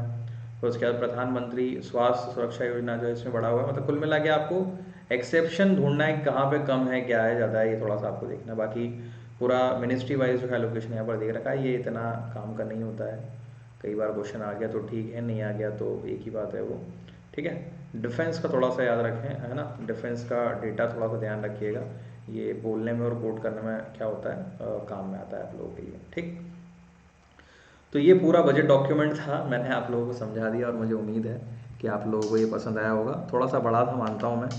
फिर उसके बाद प्रधानमंत्री स्वास्थ्य सुरक्षा योजना जो है इसमें बढ़ा हुआ है। मतलब कुल मिला के आपको एक्सेप्शन ढूंढना है कहाँ पे कम है, क्या है ज़्यादा है, ये थोड़ा सा आपको देखना है। बाकी पूरा मिनिस्ट्री वाइज जो है एलोकेशन यहाँ पर देख रखा है, ये इतना काम का नहीं होता है। कई बार क्वेश्चन आ गया तो ठीक है, नहीं आ गया तो एक ही बात है वो, ठीक है। डिफेंस का थोड़ा सा याद रखें, है ना, डिफेंस का डेटा थोड़ा सा ध्यान रखिएगा, ये बोलने में और कोट करने में क्या होता है, काम में आता है आप लोगों के लिए, ठीक। तो ये पूरा बजट डॉक्यूमेंट था, मैंने आप लोगों को समझा दिया और मुझे उम्मीद है कि आप लोगों को ये पसंद आया होगा। थोड़ा सा बड़ा था मानता हूँ मैं,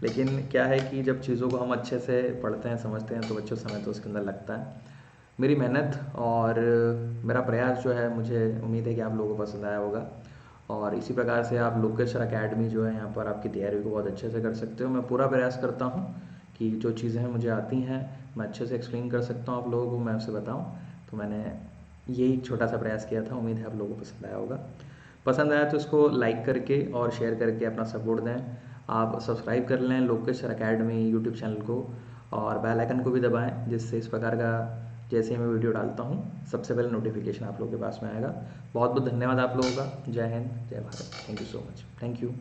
लेकिन क्या है कि जब चीज़ों को हम अच्छे से पढ़ते हैं समझते हैं तो बच्चों समय तो उसके अंदर लगता है। मेरी मेहनत और मेरा प्रयास जो है, मुझे उम्मीद है कि आप लोगों को पसंद आया होगा। और इसी प्रकार से आप लोकेश अकेडमी जो है यहाँ पर आपकी तैयारी को बहुत अच्छे से कर सकते हो। मैं पूरा प्रयास करता हूँ कि जो चीज़ें मुझे आती हैं मैं अच्छे से एक्सप्लेन कर सकता हूँ आप लोगों को, मैं आपसे बताऊँ। तो मैंने यही छोटा सा प्रयास किया था, उम्मीद है आप लोगों को पसंद आया होगा। पसंद आया तो इसको लाइक करके और शेयर करके अपना सपोर्ट दें। आप सब्सक्राइब कर लें लोकेश अकेडमी यूट्यूब चैनल को, और बेल आइकन को भी दबाएं, जिससे इस प्रकार का जैसे मैं वीडियो डालता हूँ सबसे पहले नोटिफिकेशन आप लोगों के पास में आएगा। बहुत बहुत धन्यवाद आप लोगों का। जय हिंद, जय Bharat. Thank you so much. Thank you.